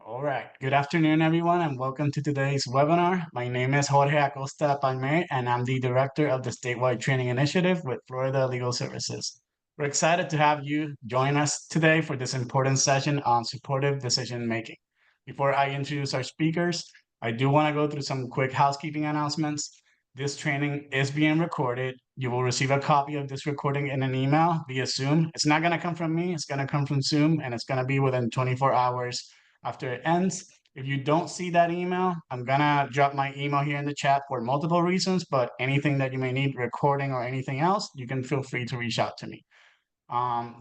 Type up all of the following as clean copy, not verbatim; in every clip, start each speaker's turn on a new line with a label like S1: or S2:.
S1: All right. Good afternoon, everyone, and welcome to today's webinar. My name is Jorge Acosta Palme, and I'm the director of the statewide training initiative with Florida Legal Services. We're excited to have you join us today for this important session on supportive decision making. Before I introduce our speakers, I do want to go through some quick housekeeping announcements. This training is being recorded. You will receive a copy of this recording in an email via Zoom. It's not going to come from me, it's going to come from Zoom, and it's going to be within 24 hours after it ends. If you don't see that email, I'm gonna drop my email here in the chat for multiple reasons, but anything that you may need, recording or anything else, you can feel free to reach out to me.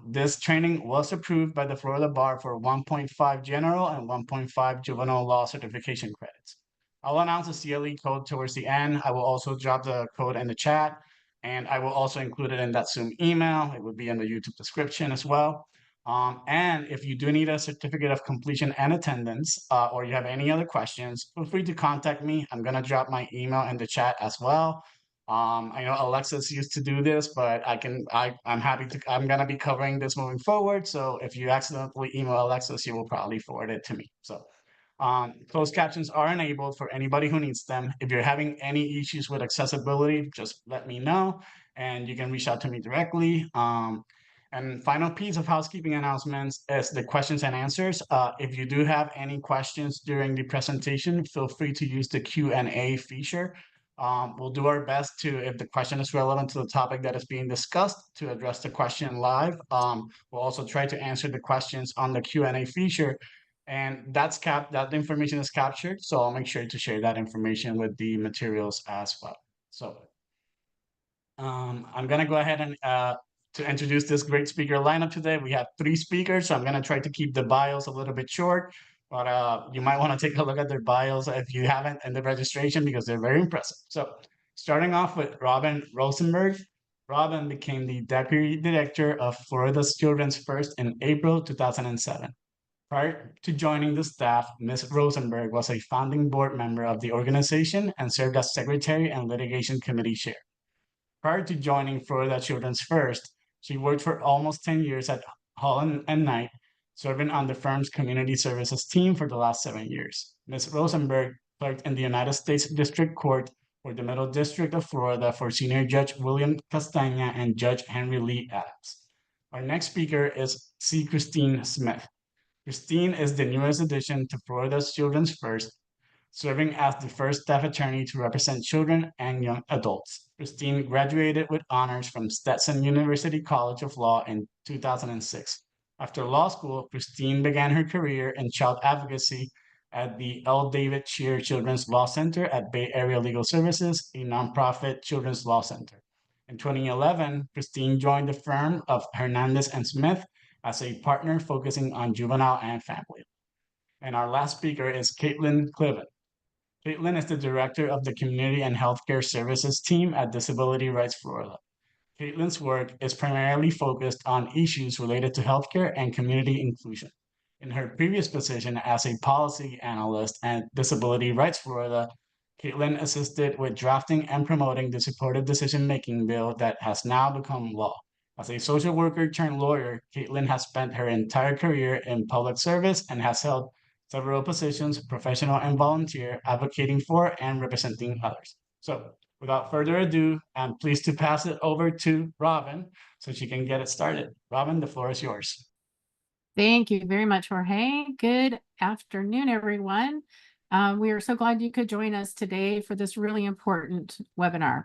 S1: This training was approved by the Florida Bar for 1.5 general and 1.5 juvenile law certification credits. I'll announce the CLE code towards the end. I will also drop the code in the chat, and I will also include it in that Zoom email. It would be in the YouTube description as well. And if you do need a certificate of completion and attendance, or you have any other questions, feel free to contact me. I'm gonna drop my email in the chat as well. I know Alexis used to do this, but I'm happy to, I'm gonna be covering this moving forward. So if you accidentally email Alexis, you will probably forward it to me. So closed captions are enabled for anybody who needs them. If you're having any issues with accessibility, just let me know and you can reach out to me directly. And final piece of housekeeping announcements is the questions and answers. If you do have any questions during the presentation, feel free to use the Q&A feature. We'll do our best to, if the question is relevant to the topic that is being discussed, to address the question live. We'll also try to answer the questions on the Q&A feature. And that information is captured, so I'll make sure to share that information with the materials as well. So I'm gonna go ahead and to introduce this great speaker lineup today. We have 3 speakers, so I'm gonna try to keep the bios a little bit short, but you might want to take a look at their bios if you haven't in the registration because they're very impressive. So starting off with Robin Rosenberg. Robin became the Deputy Director of Florida's Children's First in April 2007. Prior to joining the staff, Ms. Rosenberg was a founding board member of the organization and served as Secretary and Litigation Committee Chair. Prior to joining Florida Children's First, she worked for almost 10 years at Holland and Knight, serving on the firm's community services team for the last 7 years. Ms. Rosenberg clerked in the United States District Court for the Middle District of Florida for Senior Judge William Castagna and Judge Henry Lee Adams. Our next speaker is C. Christine Smith. Christine is the newest addition to Florida's Children's First, serving as the first staff attorney to represent children and young adults. Christine graduated with honors from Stetson University College of Law in 2006. After law school, Christine began her career in child advocacy at the L. David Shear Children's Law Center at Bay Area Legal Services, a nonprofit children's law center. In 2011, Christine joined the firm of Hernandez and Smith as a partner focusing on juvenile and family. And our last speaker is Caitlin Cliven. Caitlin is the director of the Community and Healthcare Services team at Disability Rights Florida. Caitlin's work is primarily focused on issues related to healthcare and community inclusion. In her previous position as a policy analyst at Disability Rights Florida, Caitlin assisted with drafting and promoting the supportive decision-making bill that has now become law. As a social worker turned lawyer, Caitlin has spent her entire career in public service and has held several positions, professional and volunteer, advocating for and representing others. So without further ado, I'm pleased to pass it over to Robin so she can get it started. Robin, the floor is yours.
S2: Thank you very much, Jorge. Good afternoon, everyone. We are so glad you could join us today for this really important webinar.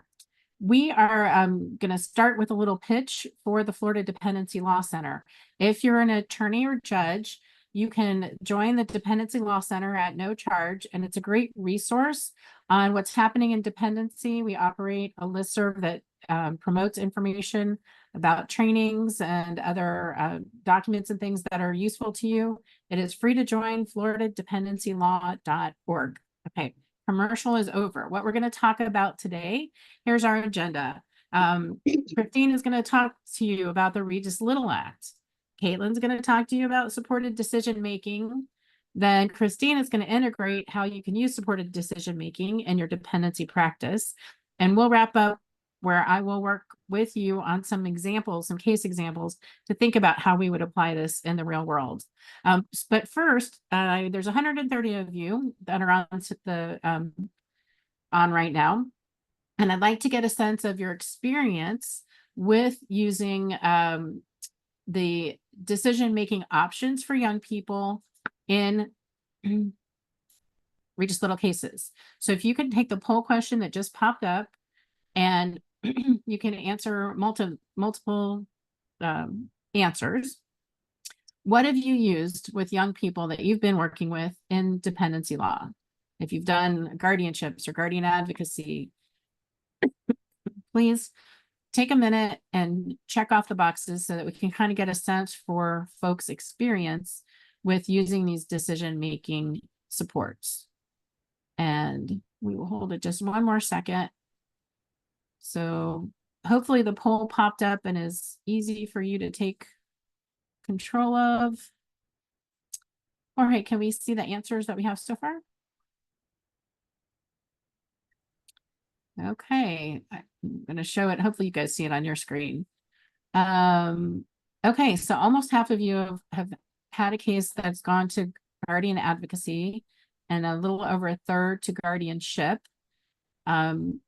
S2: We are going to start with a little pitch for the Florida Dependency Law Center. If you're an attorney or judge, you can join the Dependency Law Center at no charge, and it's a great resource on what's happening in dependency. We operate a listserv that promotes information about trainings and other documents and things that are useful to you. It is free to join, floridadependencylaw.org. Okay, commercial is over. What we're going to talk about today, here's our agenda. Christine is going to talk to you about the Regis Little Act. Caitlin's going to talk to you about supported decision-making. Then Christine is going to integrate how you can use supported decision-making in your dependency practice. And we'll wrap up where I will work with you on some examples, some case examples to think about how we would apply this in the real world. But first, there's 130 of you that are on right now. And I'd like to get a sense of your experience with using the decision-making options for young people in Regis Little cases. So if you could take the poll question that just popped up and you can answer multiple answers. What have you used with young people that you've been working with in dependency law? If you've done guardianships or guardian advocacy, please take a minute and check off the boxes so that we can kind of get a sense for folks' experience with using these decision-making supports. And we will hold it just one more second. So hopefully the poll popped up and is easy for you to take control of. All right, can we see the answers that we have so far? Okay, I'm going to show it. Hopefully you guys see it on your screen. Okay, so almost half of you have had a case that's gone to guardian advocacy and a little over a third to guardianship. And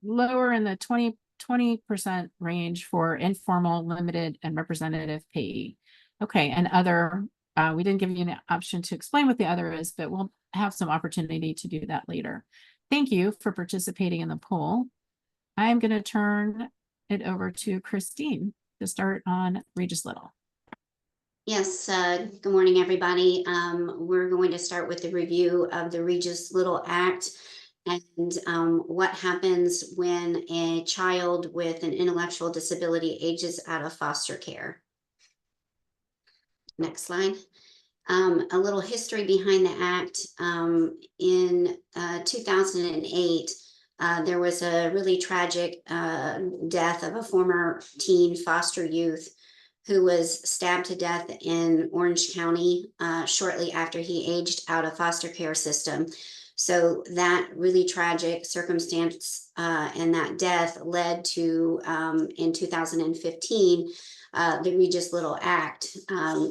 S2: lower in the 20% range for informal, limited, and representative payee. Okay, and other, we didn't give you an option to explain what the other is, but we'll have some opportunity to do that later. Thank you for participating in the poll. I am going to turn it over to Christine to start on Regis Little.
S3: Yes, good morning, everybody. We're going to start with the review of the Regis Little Act and what happens when a child with an intellectual disability ages out of foster care. Next slide. A little history behind the act. In 2008, there was a really tragic death of a former teen foster youth who was stabbed to death in Orange County shortly after he aged out of foster care system. So that really tragic circumstance and that death led to, in 2015, the Regis Little Act.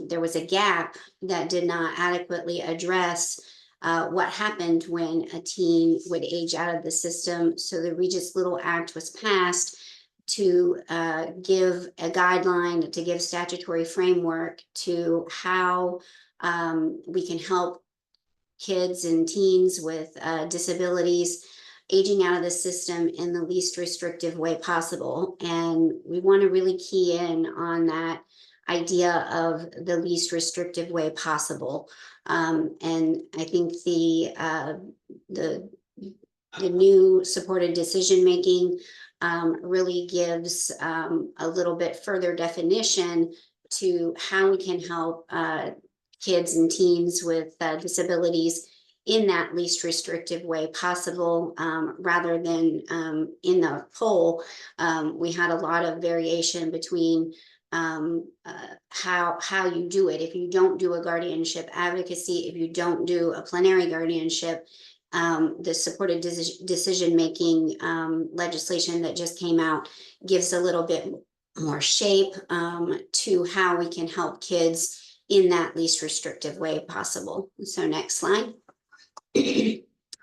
S3: There was a gap that did not adequately address what happened when a teen would age out of the system. So the Regis Little Act was passed to give a guideline, to give statutory framework to how we can help kids and teens with disabilities aging out of the system in the least restrictive way possible. And we want to really key in on that idea of the least restrictive way possible. And I think the new supported decision making really gives a little bit further definition to how we can help kids and teens with disabilities in that least restrictive way possible. Rather than in the poll, we had a lot of variation between how you do it. If you don't do a guardianship advocacy, if you don't do a plenary guardianship, the supported decision-making legislation that just came out gives a little bit more shape to how we can help kids in that least restrictive way possible. So next slide.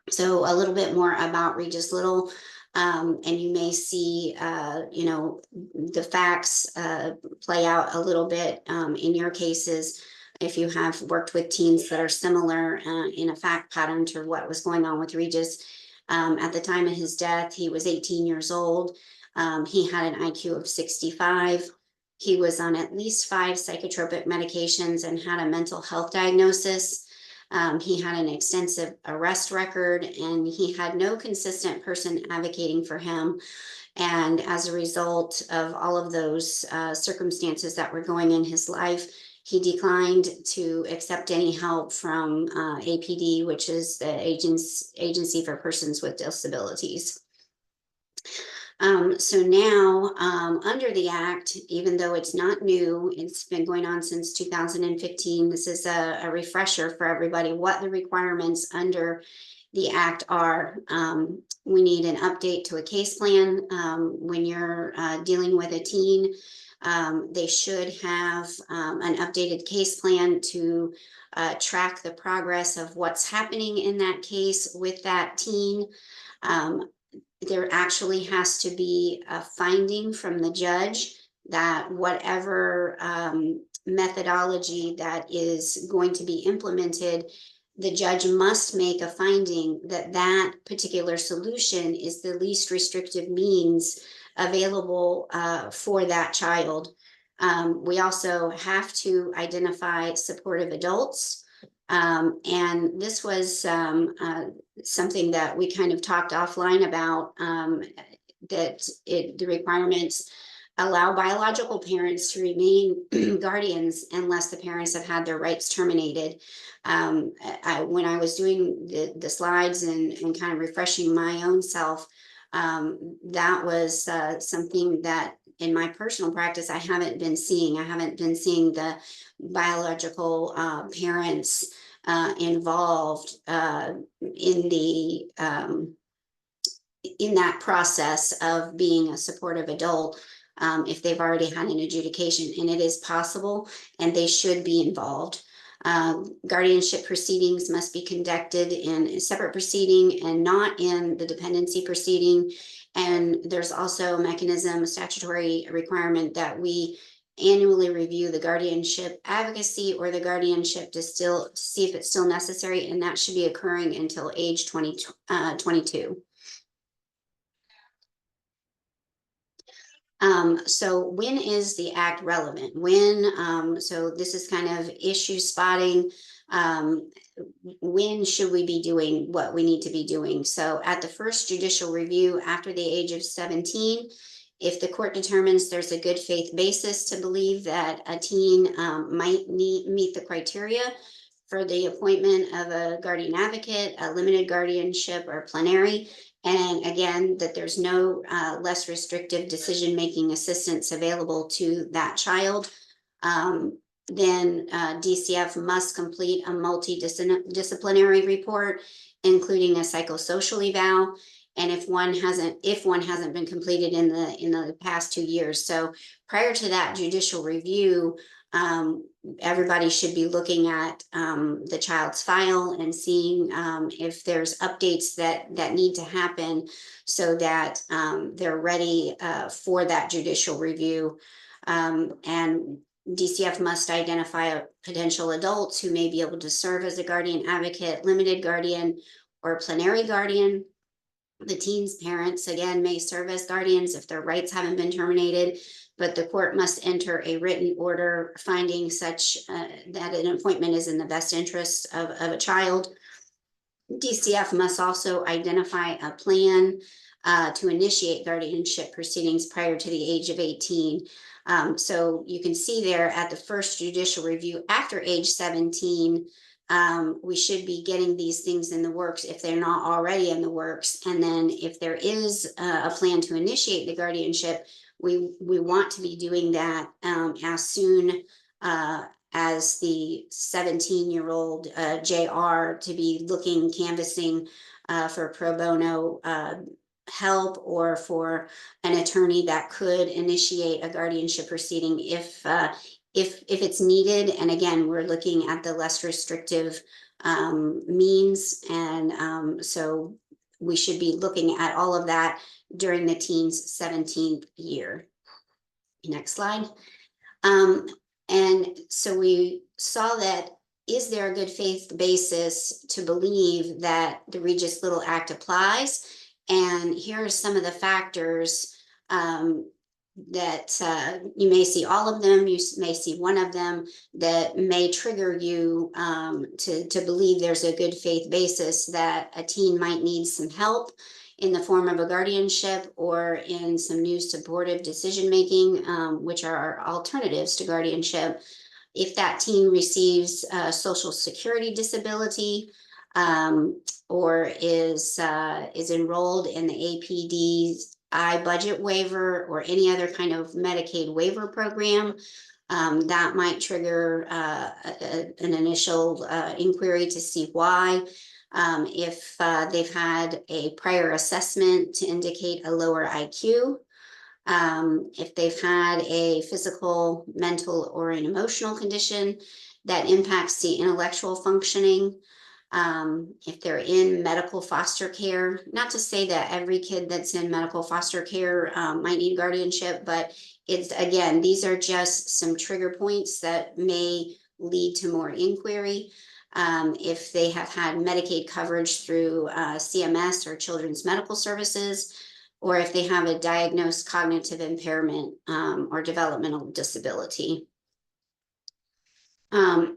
S3: So a little bit more about Regis Little, and you may see, you know, the facts play out a little bit in your cases if you have worked with teens that are similar in a fact pattern to what was going on with Regis. At the time of his death, he was 18 years old. He had an IQ of 65. He was on at least 5 psychotropic medications and had a mental health diagnosis. He had an extensive arrest record and he had no consistent person advocating for him. And as a result of all of those circumstances that were going in his life, he declined to accept any help from APD, which is the Agency for Persons with Disabilities. So now, under the Act, even though it's not new, it's been going on since 2015. This is a refresher for everybody what the requirements under the act are. We need an update to a case plan. When you're dealing with a teen, they should have an updated case plan to track the progress of what's happening in that case with that teen. There actually has to be a finding from the judge that whatever methodology that is going to be implemented, the judge must make a finding that that particular solution is the least restrictive means available for that child. We also have to identify supportive adults. And this was something that we kind of talked offline about, that the requirements allow biological parents to remain guardians unless the parents have had their rights terminated. When I was doing the slides and kind of refreshing my own self, that was something that in my personal practice, I haven't been seeing. I haven't been seeing the biological parents involved in that process of being a supportive adult, if they've already had an adjudication, and it is possible, and they should be involved. Guardianship proceedings must be conducted in a separate proceeding and not in the dependency proceeding. And there's also a mechanism, a statutory requirement that we annually review the guardianship advocacy or the guardianship to see if it's still necessary, and that should be occurring until age 22. So when is the act relevant? When, so this is kind of issue spotting. When should we be doing what we need to be doing? So at the first judicial review after the age of 17, if the court determines there's a good faith basis to believe that a teen might meet the criteria for the appointment of a guardian advocate, a limited guardianship, or plenary, and again, that there's no less restrictive decision-making assistance available to that child, then DCF must complete a multidisciplinary report, including a psychosocial eval. And if one hasn't been completed in the past 2 years. So prior to that judicial review, everybody should be looking at the child's file and seeing if there's updates that need to happen so that they're ready for that judicial review. And DCF must identify potential adults who may be able to serve as a guardian advocate, limited guardian, or plenary guardian. The teen's parents, again, may serve as guardians if their rights haven't been terminated, but the court must enter a written order finding such that an appointment is in the best interest of a child. DCF must also identify a plan to initiate guardianship proceedings prior to the age of 18. So you can see there at the first judicial review after age 17, we should be getting these things in the works if they're not already in the works. And then if there is a plan to initiate the guardianship, we want to be doing that as soon as the 17-year-old JR to be looking, canvassing for pro bono help or for an attorney that could initiate a guardianship proceeding if it's needed. And again, we're looking at the less restrictive means. And so we should be looking at all of that during the teen's 17th year. Next slide. And so we saw that, is there a good faith basis to believe that the Regis Little Act applies? And here are some of the factors that you may see all of them, you may see one of them that may trigger you to believe there's a good faith basis that a teen might need some help in the form of a guardianship or in some new supportive decision-making, which are alternatives to guardianship. If that teen receives Social Security disability or is enrolled in the APD's budget waiver or any other kind of Medicaid waiver program, that might trigger an initial inquiry to see why. If they've had a prior assessment to indicate a lower IQ, if they've had a physical, mental, or an emotional condition that impacts the intellectual functioning, if they're in medical foster care, not to say that every kid that's in medical foster care might need guardianship, but it's, again, these are just some trigger points that may lead to more inquiry. If they have had Medicaid coverage through CMS or Children's Medical Services, or if they have a diagnosed cognitive impairment or developmental disability.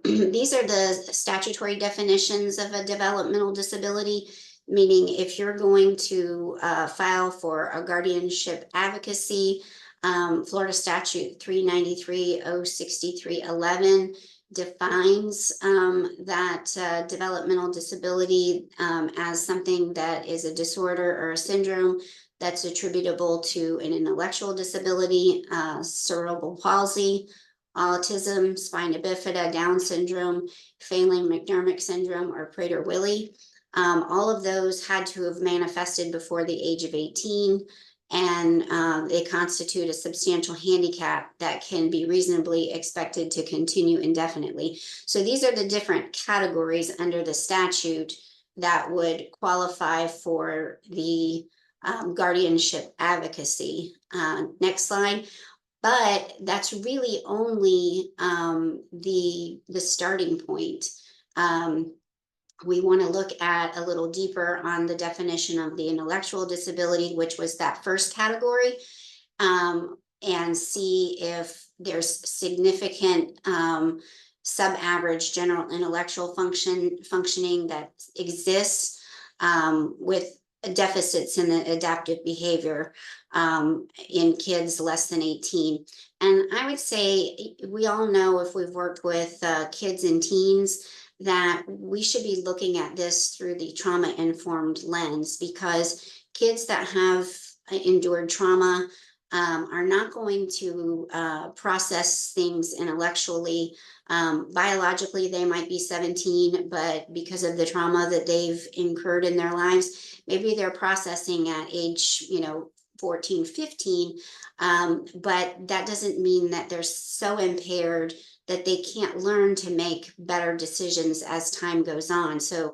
S3: These are the statutory definitions of a developmental disability, meaning if you're going to file for a guardianship advocacy, Florida Statute 393-063-11 defines that developmental disability as something that is a disorder or a syndrome that's attributable to an intellectual disability, cerebral palsy, autism, spina bifida, Down syndrome, Phelan-McDermott syndrome, or Prader-Willi. All of those had to have manifested before the age of 18, and they constitute a substantial handicap that can be reasonably expected to continue indefinitely. So these are the different categories under the statute that would qualify for the guardianship advocacy. Next slide. But that's really only the starting point. We want to look at a little deeper on the definition of the intellectual disability, which was that first category, and see if there's significant sub-average general intellectual functioning that exists with deficits in the adaptive behavior in kids less than 18. And I would say we all know, if we've worked with kids and teens, that we should be looking at this through the trauma-informed lens, because kids that have endured trauma are not going to process things intellectually. Biologically, they might be 17, but because of the trauma that they've incurred in their lives, maybe they're processing at age, 14, 15, but that doesn't mean that they're so impaired that they can't learn to make better decisions as time goes on. So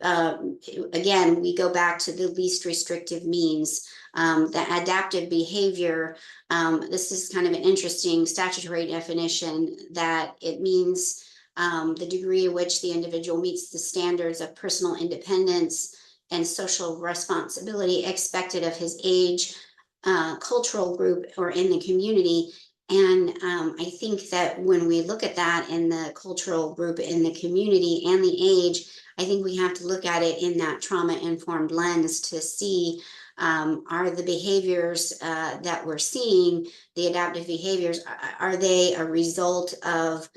S3: again, we go back to the least restrictive means. The adaptive behavior, this is kind of an interesting statutory definition, that it means the degree in which the individual meets the standards of personal independence and social responsibility expected of his age, cultural group, or in the community. And I think that when we look at that in the cultural group, in the community, and the age, I think we have to look at it in that trauma-informed lens to see, are the behaviors that we're seeing, the adaptive behaviors, are they a result of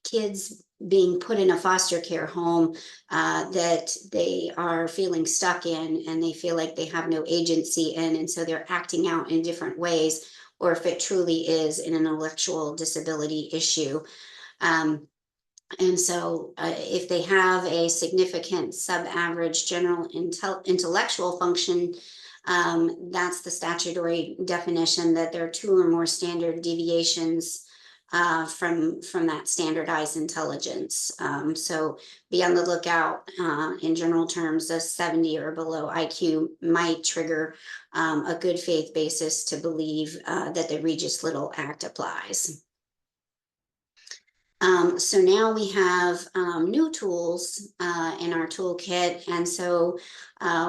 S3: kids being put in a foster care home that they are feeling stuck in, and they feel like they have no agency in, and so they're acting out in different ways, or if it truly is an intellectual disability issue. And so if they have a significant sub-average general intellectual function, that's the statutory definition, that there are 2 or more standard deviations from that standardized intelligence. So be on the lookout. In general terms, a 70 or below IQ might trigger a good faith basis to believe that the Regis Little Act applies. So now we have new tools in our toolkit, and so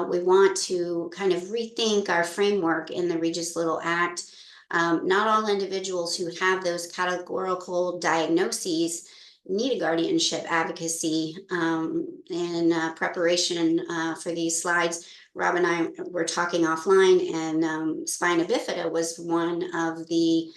S3: we want to kind of rethink our framework in the Regis Little Act. Not all individuals who have those categorical diagnoses need a guardianship advocacy. In preparation for these slides, Rob and I were talking offline, and spina bifida was one of the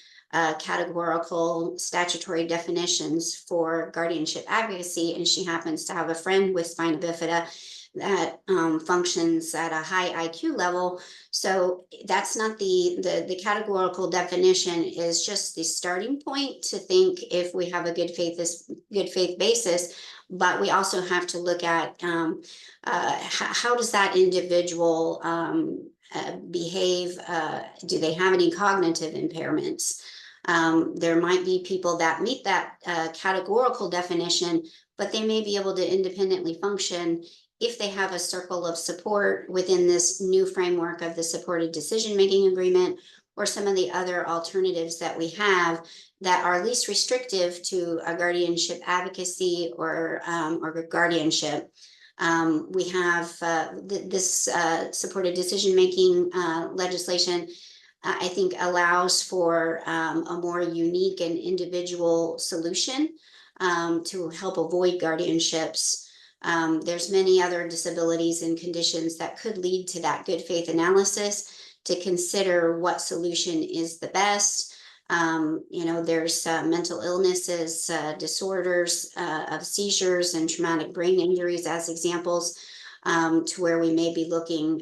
S3: categorical statutory definitions for guardianship advocacy, and she happens to have a friend with spina bifida that functions at a high IQ level. So that's not the categorical definition, is just the starting point to think if we have a good faith basis. but we also have to look at how does that individual behave? Do they have any cognitive impairments? There might be people that meet that categorical definition, but they may be able to independently function if they have a circle of support within this new framework of the supported decision-making agreement, or some of the other alternatives that we have that are least restrictive to a guardianship advocacy or guardianship. We have this supported decision-making legislation, I think, allows for a more unique and individual solution to help avoid guardianships. There's many other disabilities and conditions that could lead to that good faith analysis to consider what solution is the best. There's mental illnesses, disorders of seizures and traumatic brain injuries as examples, to where we may be looking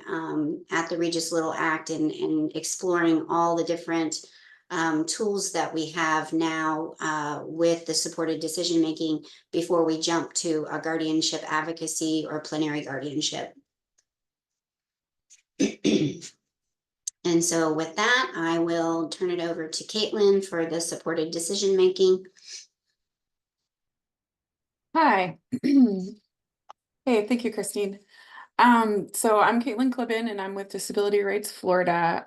S3: at the Regis Little Act and exploring all the different tools that we have now with the supported decision-making before we jump to a guardianship advocacy or plenary guardianship. And so with that, I will turn it over to Caitlin for the supported decision-making.
S4: Hi. Hey, thank you, Christine. So I'm Caitlin Clibben and I'm with Disability Rights Florida.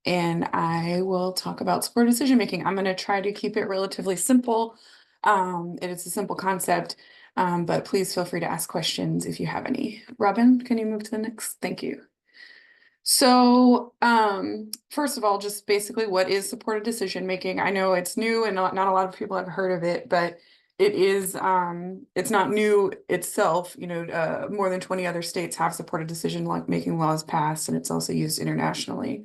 S4: And I will talk about supported decision-making. I'm going to try to keep it relatively simple. It's a simple concept, but please feel free to ask questions if you have any. Robin, can you move to the next? Thank you. So, first of all, just basically what is supported decision-making? I know it's new and not a lot of people have heard of it, but it is, it's not new itself. More than 20 other states have supported decision-making laws passed, and it's also used internationally.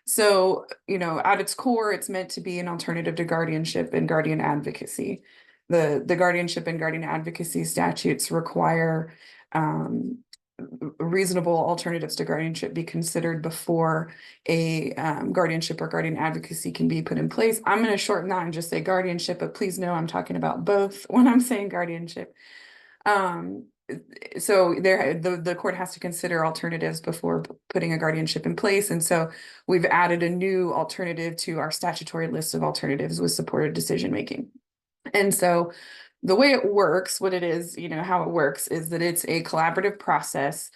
S4: So, at its core, it's meant to be an alternative to guardianship and guardian advocacy. The guardianship and guardian advocacy statutes require, reasonable alternatives to guardianship be considered before a guardianship or guardian advocacy can be put in place. I'm going to shorten that and just say guardianship, but please know I'm talking about both when I'm saying guardianship. So the court has to consider alternatives before putting a guardianship in place. And so we've added a new alternative to our statutory list of alternatives with supported decision-making. And so the way it works, what it is, how it works is that it's a collaborative process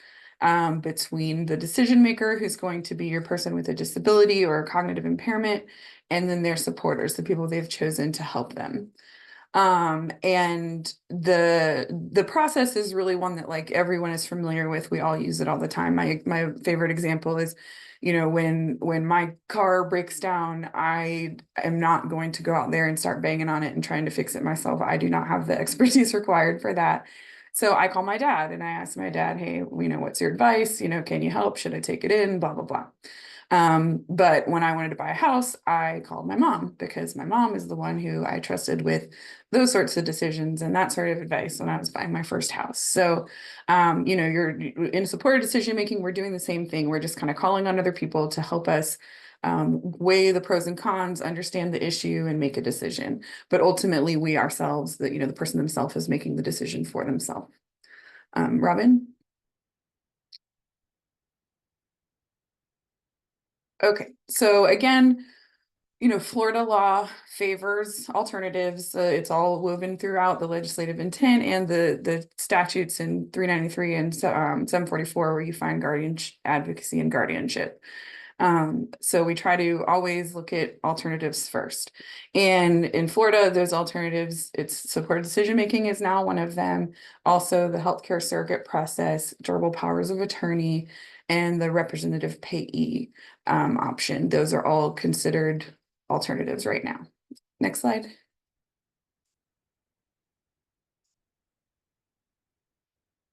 S4: between the decision maker, who's going to be your person with a disability or a cognitive impairment, and then their supporters, the people they've chosen to help them. And the process is really one that like everyone is familiar with. We all use it all the time. My favorite example is, when my car breaks down, I am not going to go out there and start banging on it and trying to fix it myself. I do not have the expertise required for that. So I call my dad and I ask my dad, hey, what's your advice? Can you help? Should I take it in? Blah, blah, blah. But when I wanted to buy a house, I called my mom because my mom is the one who I trusted with those sorts of decisions and that sort of advice when I was buying my first house. So, you're in supported decision-making, we're doing the same thing. We're just kind of calling on other people to help us weigh the pros and cons, understand the issue, and make a decision. But ultimately, we ourselves, the person themselves is making the decision for themselves. Robin? Okay, so again, Florida law favors alternatives. It's all woven throughout the legislative intent and the statutes in 393 and 744, where you find guardianship, advocacy, and guardianship. So we try to always look at alternatives first. And in Florida, those alternatives, it's supported decision-making is now one of them. Also, the healthcare surrogate process, durable powers of attorney, and the representative payee option. Those are all considered alternatives right now. Next slide.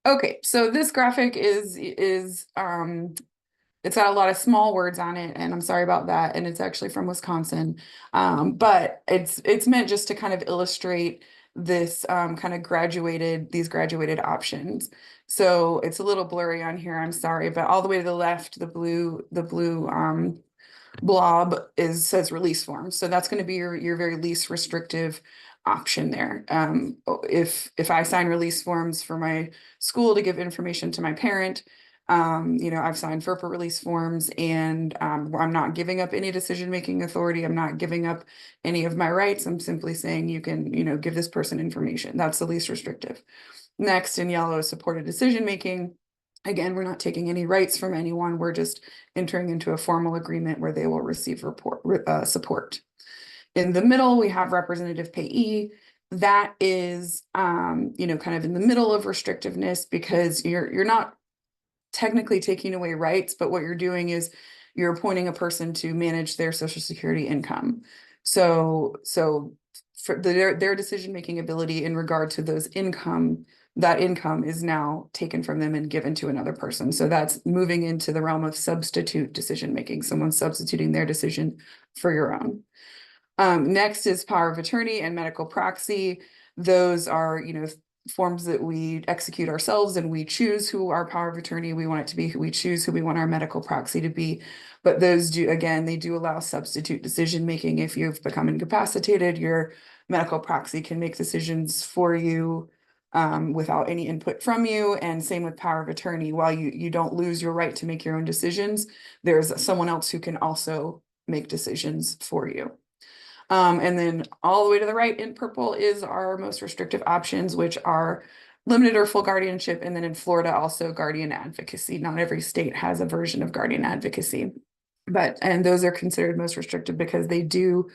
S4: Okay, so this graphic is it's got a lot of small words on it, and I'm sorry about that. And it's actually from Wisconsin, but it's meant just to kind of illustrate this kind of these graduated options. So it's a little blurry on here, I'm sorry, but all the way to the left, the blue blob says release form. So that's going to be your very least restrictive option there. If I sign release forms for my school to give information to my parent, you know, I've signed FERPA release forms, and I'm not giving up any decision-making authority. I'm not giving up any of my rights. I'm simply saying you can, you know, give this person information. That's the least restrictive. Next, in yellow is supported decision-making. Again, we're not taking any rights from anyone. We're just entering into a formal agreement where they will receive support. In the middle, we have representative payee. That is, you know, kind of in the middle of restrictiveness, because you're not technically taking away rights, but what you're doing is you're appointing a person to manage their Social Security income. So for their decision-making ability in regard to those income, that income is now taken from them and given to another person. So that's moving into the realm of substitute decision-making. Someone substituting their decision for your own. Next is power of attorney and medical proxy. Those are, you know, forms that we execute ourselves, and we choose who our power of attorney we want it to be, who we choose who we want our medical proxy to be. But those do, again, they do allow substitute decision making. If you've become incapacitated, your medical proxy can make decisions for you without any input from you. And same with power of attorney. While you don't lose your right to make your own decisions, there's someone else who can also make decisions for you. And then all the way to the right in purple is our most restrictive options, which are limited or full guardianship. And then in Florida, also guardian advocacy. Not every state has a version of guardian advocacy, and those are considered most restrictive because they do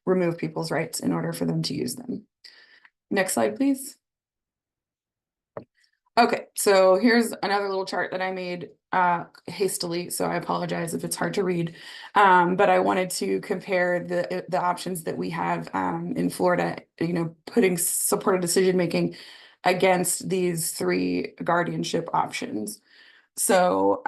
S4: remove people's rights in order for them to use them. Next slide, please. Okay, so here's another little chart that I made hastily, so I apologize if it's hard to read. But I wanted to compare the options that we have in Florida, you know, putting supported decision-making against these three guardianship options. So,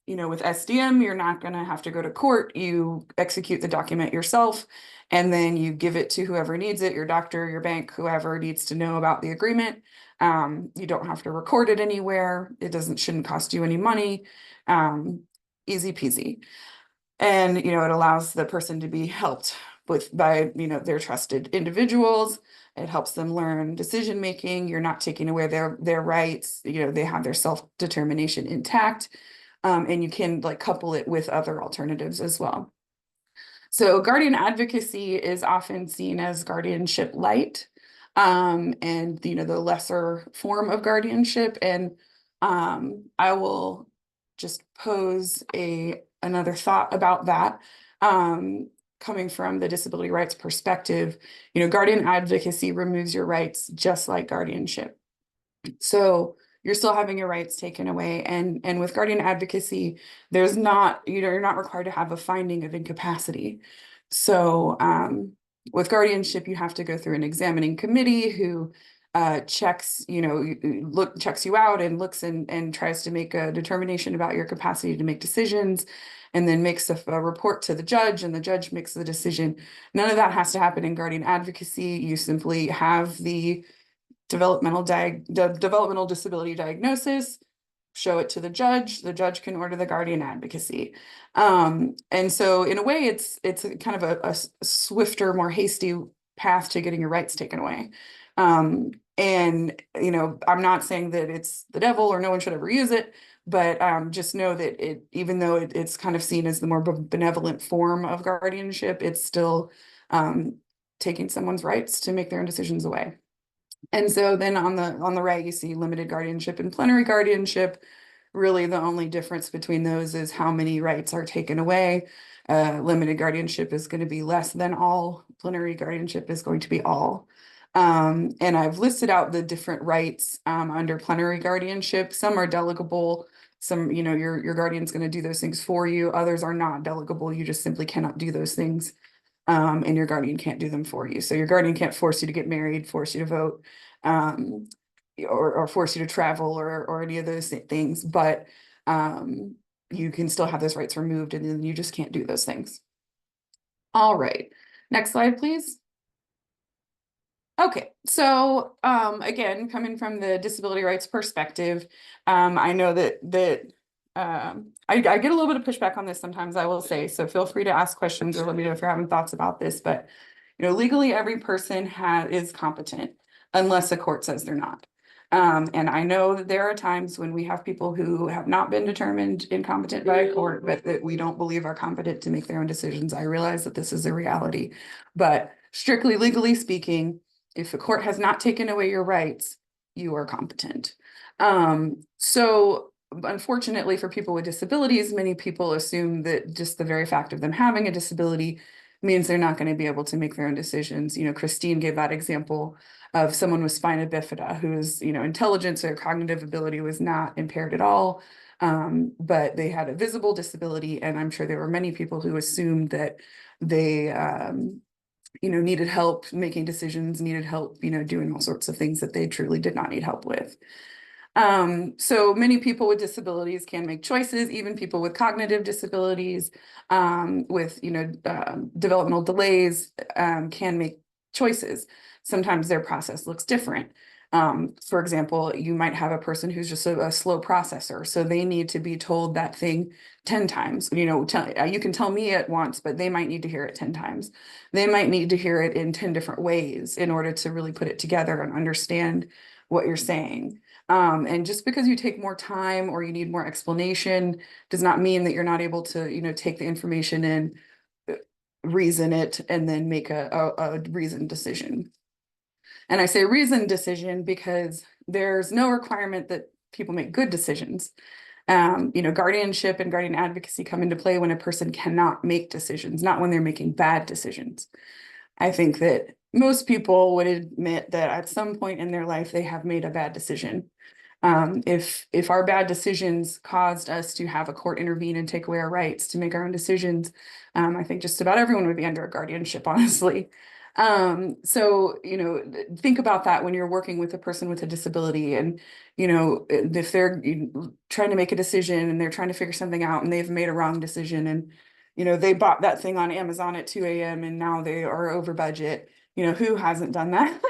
S4: you know, with SDM, you're not going to have to go to court. You execute the document yourself, and then you give it to whoever needs it, your doctor, your bank, whoever needs to know about the agreement. You don't have to record it anywhere. It shouldn't cost you any money. Easy peasy. And, you know, it allows the person to be helped by, you know, their trusted individuals. It helps them learn decision making. You're not taking away their rights. You know, they have their self-determination intact. And you can like couple it with other alternatives as well. So guardian advocacy is often seen as guardianship light, and you know, the lesser form of guardianship. And I will just pose another thought about that. Coming from the disability rights perspective, you know, guardian advocacy removes your rights just like guardianship. So you're still having your rights taken away. And with guardian advocacy, there's not, you know, you're not required to have a finding of incapacity. So with guardianship, you have to go through an examining committee who checks, you know, checks you out and looks and tries to make a determination about your capacity to make decisions, and then makes a report to the judge, and the judge makes the decision. None of that has to happen in guardian advocacy. You simply have the developmental disability diagnosis, show it to the judge can order the guardian advocacy. And so in a way, it's kind of a swifter, more hasty path to getting your rights taken away. And, you know, I'm not saying that it's the devil or no one should ever use it, but just know that even though it's kind of seen as the more benevolent form of guardianship, it's still taking someone's rights to make their own decisions away. And so then on the right, you see limited guardianship and plenary guardianship. Really, the only difference between those is how many rights are taken away. Limited guardianship is going to be less than all. Plenary guardianship is going to be all. And I've listed out the different rights under plenary guardianship. Some are delegable. Some, you know, your guardian's going to do those things for you. Others are not delegable. You just simply cannot do those things. And your guardian can't do them for you. So your guardian can't force you to get married, force you to vote, or force you to travel or any of those things. But you can still have those rights removed, and then you just can't do those things. All right, next slide, please. Okay, so again, coming from the disability rights perspective, I know that I get a little bit of pushback on this sometimes, I will say, so feel free to ask questions or let me know if you're having thoughts about this. But legally every person is competent unless a court says they're not. And I know that there are times when we have people who have not been determined incompetent by a court, but that we don't believe are competent to make their own decisions. I realize that this is a reality, but strictly legally speaking, if the court has not taken away your rights, you are competent. So unfortunately for people with disabilities, many people assume that just the very fact of them having a disability means they're not going to be able to make their own decisions. Christine gave that example of someone with spina bifida whose, intelligence or cognitive ability was not impaired at all, but they had a visible disability. And I'm sure there were many people who assumed that they, needed help making decisions, needed help, doing all sorts of things that they truly did not need help with. So many people with disabilities can make choices, even people with cognitive disabilities, with, developmental delays, can make choices. Sometimes their process looks different. For example, you might have a person who's just a slow processor, so they need to be told that thing 10 times. You can tell me it once, but they might need to hear it 10 times. They might need to hear it in 10 different ways in order to really put it together and understand what you're saying. And just because you take more time or you need more explanation does not mean that you're not able to, take the information in, reason it, and then make a reasoned decision. And I say reasoned decision because there's no requirement that people make good decisions. Guardianship and guardian advocacy come into play when a person cannot make decisions, not when they're making bad decisions. I think that most people would admit that at some point in their life, they have made a bad decision. If our bad decisions caused us to have a court intervene and take away our rights to make our own decisions, I think just about everyone would be under a guardianship, honestly. So, think about that when you're working with a person with a disability and, if they're trying to make a decision and they're trying to figure something out and they've made a wrong decision and, they bought that thing on Amazon at 2 a.m. and now they are over budget, who hasn't done that?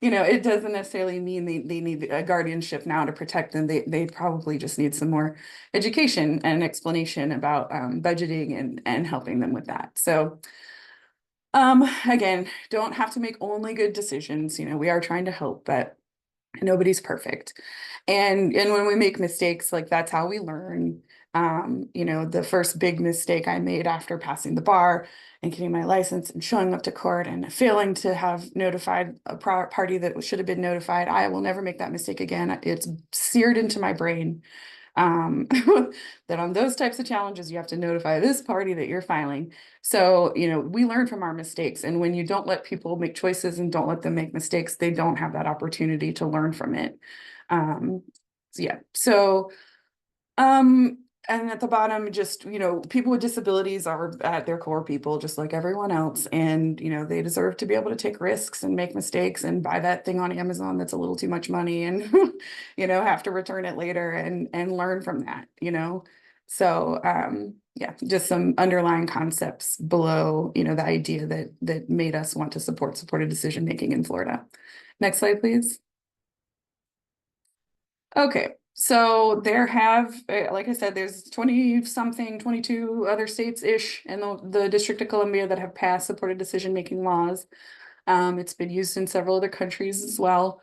S4: It doesn't necessarily mean they need a guardianship now to protect them. They probably just need some more education and explanation about budgeting and helping them with that. So again, don't have to make only good decisions. We are trying to help, but nobody's perfect. And when we make mistakes, like that's how we learn. The first big mistake I made after passing the bar and getting my license and showing up to court and failing to have notified a party that should have been notified, I will never make that mistake again. It's seared into my brain. That on those types of challenges, you have to notify this party that you're filing. So, we learn from our mistakes. And when you don't let people make choices and don't let them make mistakes, they don't have that opportunity to learn from it. And at the bottom, just, people with disabilities are at their core people, just like everyone else. And, they deserve to be able to take risks and make mistakes and buy that thing on Amazon that's a little too much money and, have to return it later and learn from that, So, just some underlying concepts below, the idea that made us want to support supported decision-making in Florida. Next slide, please. Okay. So there have, like I said, there's 20-something, 22 other states-ish in the District of Columbia that have passed supported decision-making laws. It's been used in several other countries as well.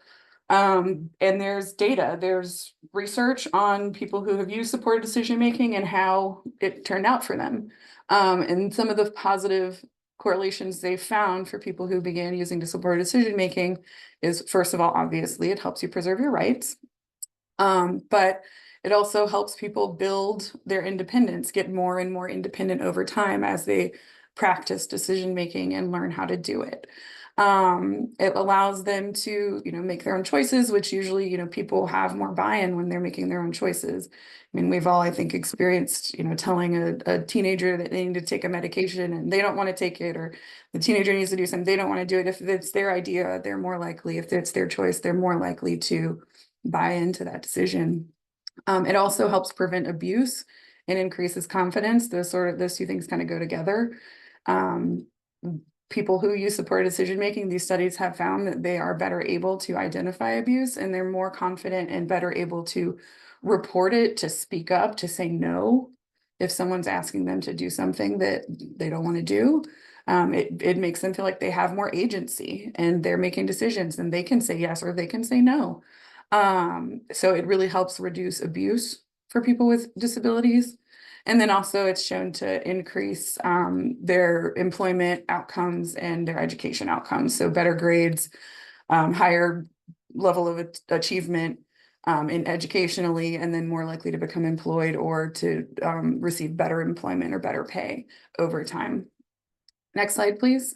S4: And there's data, there's research on people who have used supported decision-making and how it turned out for them. And some of the positive correlations they've found for people who began using supported decision-making is, first of all, obviously, it helps you preserve your rights. But it also helps people build their independence, get more and more independent over time as they practice decision-making and learn how to do it. It allows them to, make their own choices, which usually, people have more buy-in when they're making their own choices. I mean, we've all, I think, experienced, telling a teenager that they need to take a medication and they don't want to take it, or the teenager needs to do something, they don't want to do it. If it's their idea, they're more likely, if it's their choice, they're more likely to buy into that decision. It also helps prevent abuse and increases confidence. Those two things kind of go together. People who use supported decision-making, these studies have found that they are better able to identify abuse and they're more confident and better able to report it, to speak up, to say no if someone's asking them to do something that they don't want to do. It makes them feel like they have more agency and they're making decisions and they can say yes or they can say no. So it really helps reduce abuse for people with disabilities. And then also it's shown to increase their employment outcomes and their education outcomes. So better grades, higher level of achievement in educationally, and then more likely to become employed or to receive better employment or better pay over time. Next slide, please.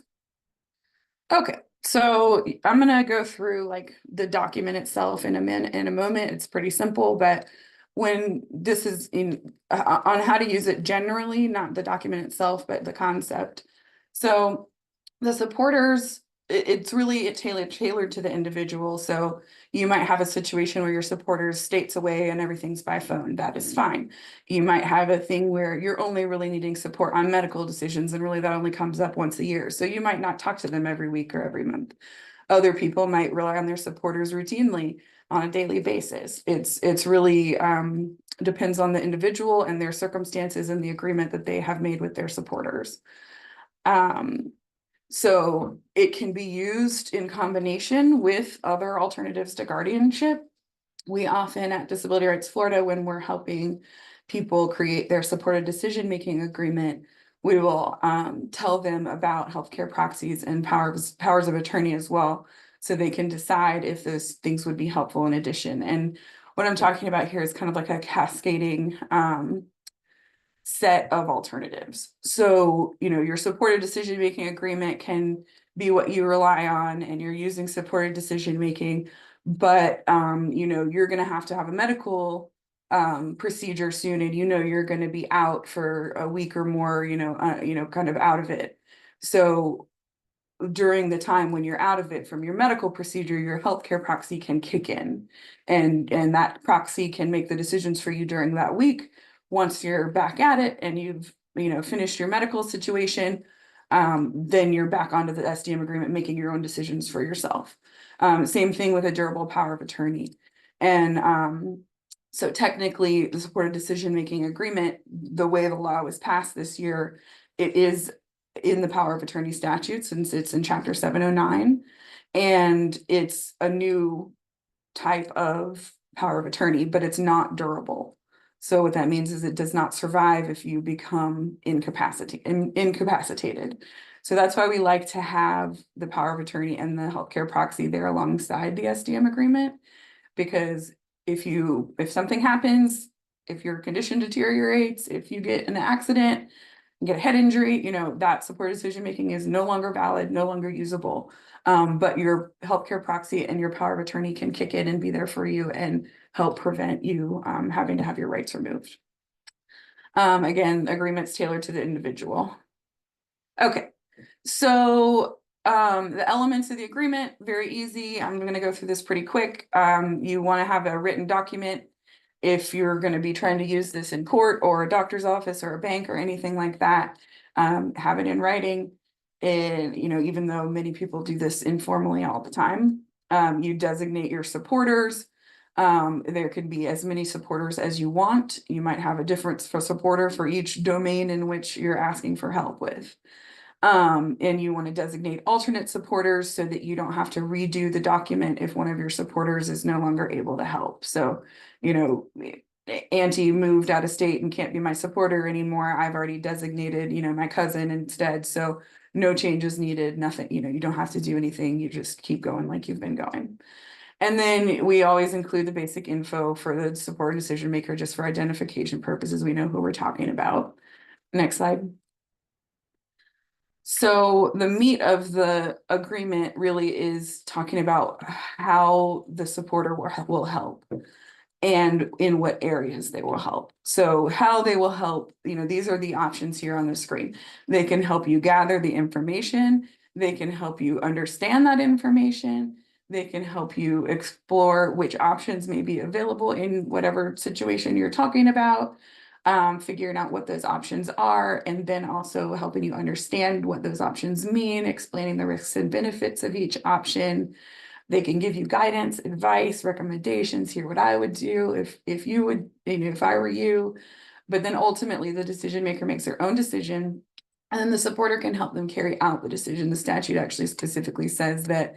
S4: Okay, so I'm gonna go through like the document itself in a moment. It's pretty simple, but when this is in on how to use it generally, not the document itself, but the concept. So the supporters, it's really tailored to the individual. So you might have a situation where your supporters states away and everything's by phone. That is fine. You might have a thing where you're only really needing support on medical decisions, and really that only comes up once a year. So you might not talk to them every week or every month. Other people might rely on their supporters routinely on a daily basis. It's really depends on the individual and their circumstances and the agreement that they have made with their supporters. So it can be used in combination with other alternatives to guardianship. We often at Disability Rights Florida, when we're helping people create their supported decision-making agreement, we will tell them about healthcare proxies and powers of attorney as well, so they can decide if those things would be helpful in addition. And what I'm talking about here is kind of like a cascading set of alternatives. So, you know, your supported decision-making agreement can be what you rely on and you're using supported decision-making, but, you know, you're going to have a medical procedure soon, and, you know, you're going to be out for a week or more, kind of out of it. So during the time when you're out of it from your medical procedure, your healthcare proxy can kick in, and that proxy can make the decisions for you during that week. Once you're back at it and you've, finished your medical situation, then you're back onto the SDM agreement, making your own decisions for yourself. Same thing with a durable power of attorney. And so technically the supported decision-making agreement, the way the law was passed this year, it is in the power of attorney statute, since it's in chapter 709, and it's a new type of power of attorney, but it's not durable. So what that means is it does not survive if you become incapacitated. So that's why we like to have the power of attorney and the healthcare proxy there alongside the SDM agreement, because if something happens, if your condition deteriorates, if you get in an accident, get a head injury, that supported decision-making is no longer valid, no longer usable. But your healthcare proxy and your power of attorney can kick in and be there for you and help prevent you having to have your rights removed. Again, agreements tailored to the individual. Okay, so the elements of the agreement, very easy. I'm going to go through this pretty quick. You want to have a written document if you're going to be trying to use this in court or a doctor's office or a bank or anything like that. Have it in writing. And, even though many people do this informally all the time, you designate your supporters. There can be as many supporters as you want. You might have a different supporter for each domain in which you're asking for help with. And you want to designate alternate supporters so that you don't have to redo the document if one of your supporters is no longer able to help. So, Auntie moved out of state and can't be my supporter anymore. I've already designated, my cousin instead. So no changes needed, nothing, you don't have to do anything. You just keep going like you've been going. And then we always include the basic info for the support decision maker, just for identification purposes. We know who we're talking about. Next slide. So the meat of the agreement really is talking about how the supporter will help and in what areas they will help. So how they will help, these are the options here on the screen. They can help you gather the information. They can help you understand that information. They can help you explore which options may be available in whatever situation you're talking about. Figuring out what those options are, and then also helping you understand what those options mean, explaining the risks and benefits of each option. They can give you guidance, advice, recommendations. Here, what I would do if you would, if I were you. But then ultimately the decision maker makes their own decision And then the supporter can help them carry out the decision. The statute actually specifically says that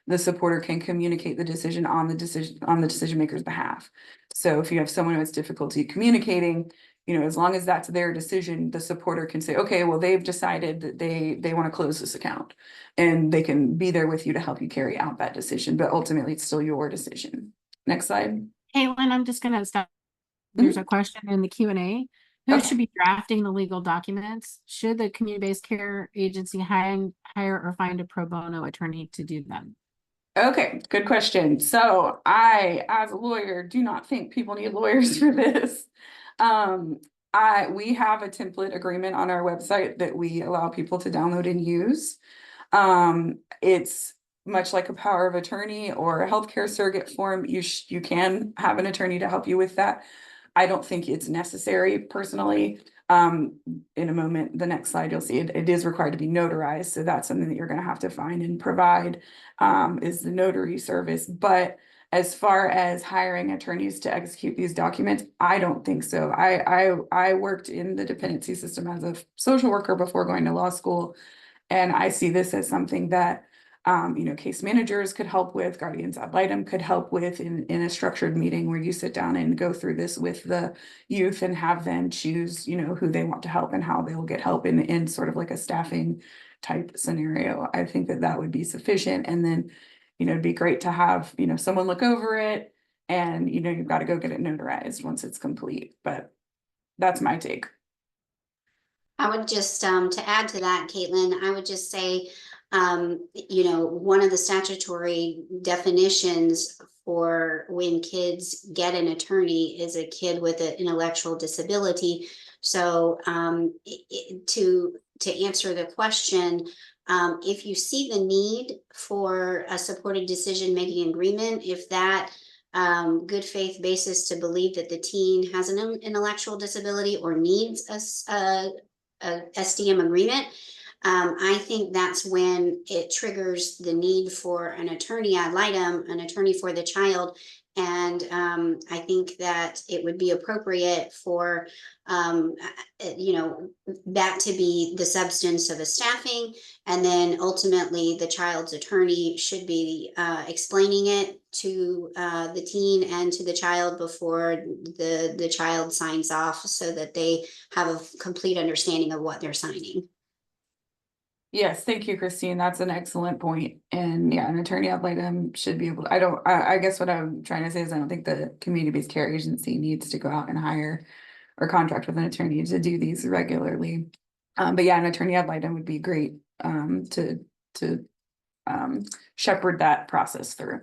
S4: the supporter can communicate the decision on the decision maker's behalf. So if you have someone who has difficulty communicating, as long as that's their decision, the supporter can say, okay, well, they've decided that they want to close this account, and they can be there with you to help you carry out that decision. But ultimately, it's still your decision. Next slide.
S2: Caitlin, I'm just gonna stop. There's a question in the Q&A. Who
S4: Okay.
S2: should be drafting the legal documents? Should the community-based care agency hire or find a pro bono attorney to do them?
S4: Okay, good question. So I, as a lawyer, do not think people need lawyers for this. We have a template agreement on our website that we allow people to download and use. It's much like a power of attorney or a healthcare surrogate form. You can have an attorney to help you with that. I don't think it's necessary personally. In a moment, the next slide, you'll see it is required to be notarized. So that's something that you're going to have to find and provide, is the notary service. But as far as hiring attorneys to execute these documents, I don't think so. I worked in the dependency system as a social worker before going to law school. And I see this as something that case managers could help with, guardians ad litem could help with in a structured meeting where you sit down and go through this with the youth and have them choose, who they want to help and how they will get help in sort of like a staffing type scenario. I think that would be sufficient. And then, it'd be great to have, someone look over it, and, you've got to go get it notarized once it's complete. But that's my take.
S3: I would just, to add to that, Caitlin, I would just say, one of the statutory definitions for when kids get an attorney is a kid with an intellectual disability. So to answer the question, if you see the need for a supported decision-making agreement, if that good faith basis to believe that the teen has an intellectual disability or needs a SDM agreement, I think that's when it triggers the need for an attorney ad litem, an attorney for the child. And I think that it would be appropriate for, that to be the substance of a staffing. And then ultimately the child's attorney should be explaining it to the teen and to the child before the child signs off, so that they have a complete understanding of what they're signing.
S4: Yes, thank you, Christine. That's an excellent point. And yeah, an attorney ad litem should be able to, I guess what I'm trying to say is I don't think the community-based care agency needs to go out and hire or contract with an attorney to do these regularly. But yeah, an attorney ad litem would be great to shepherd that process through.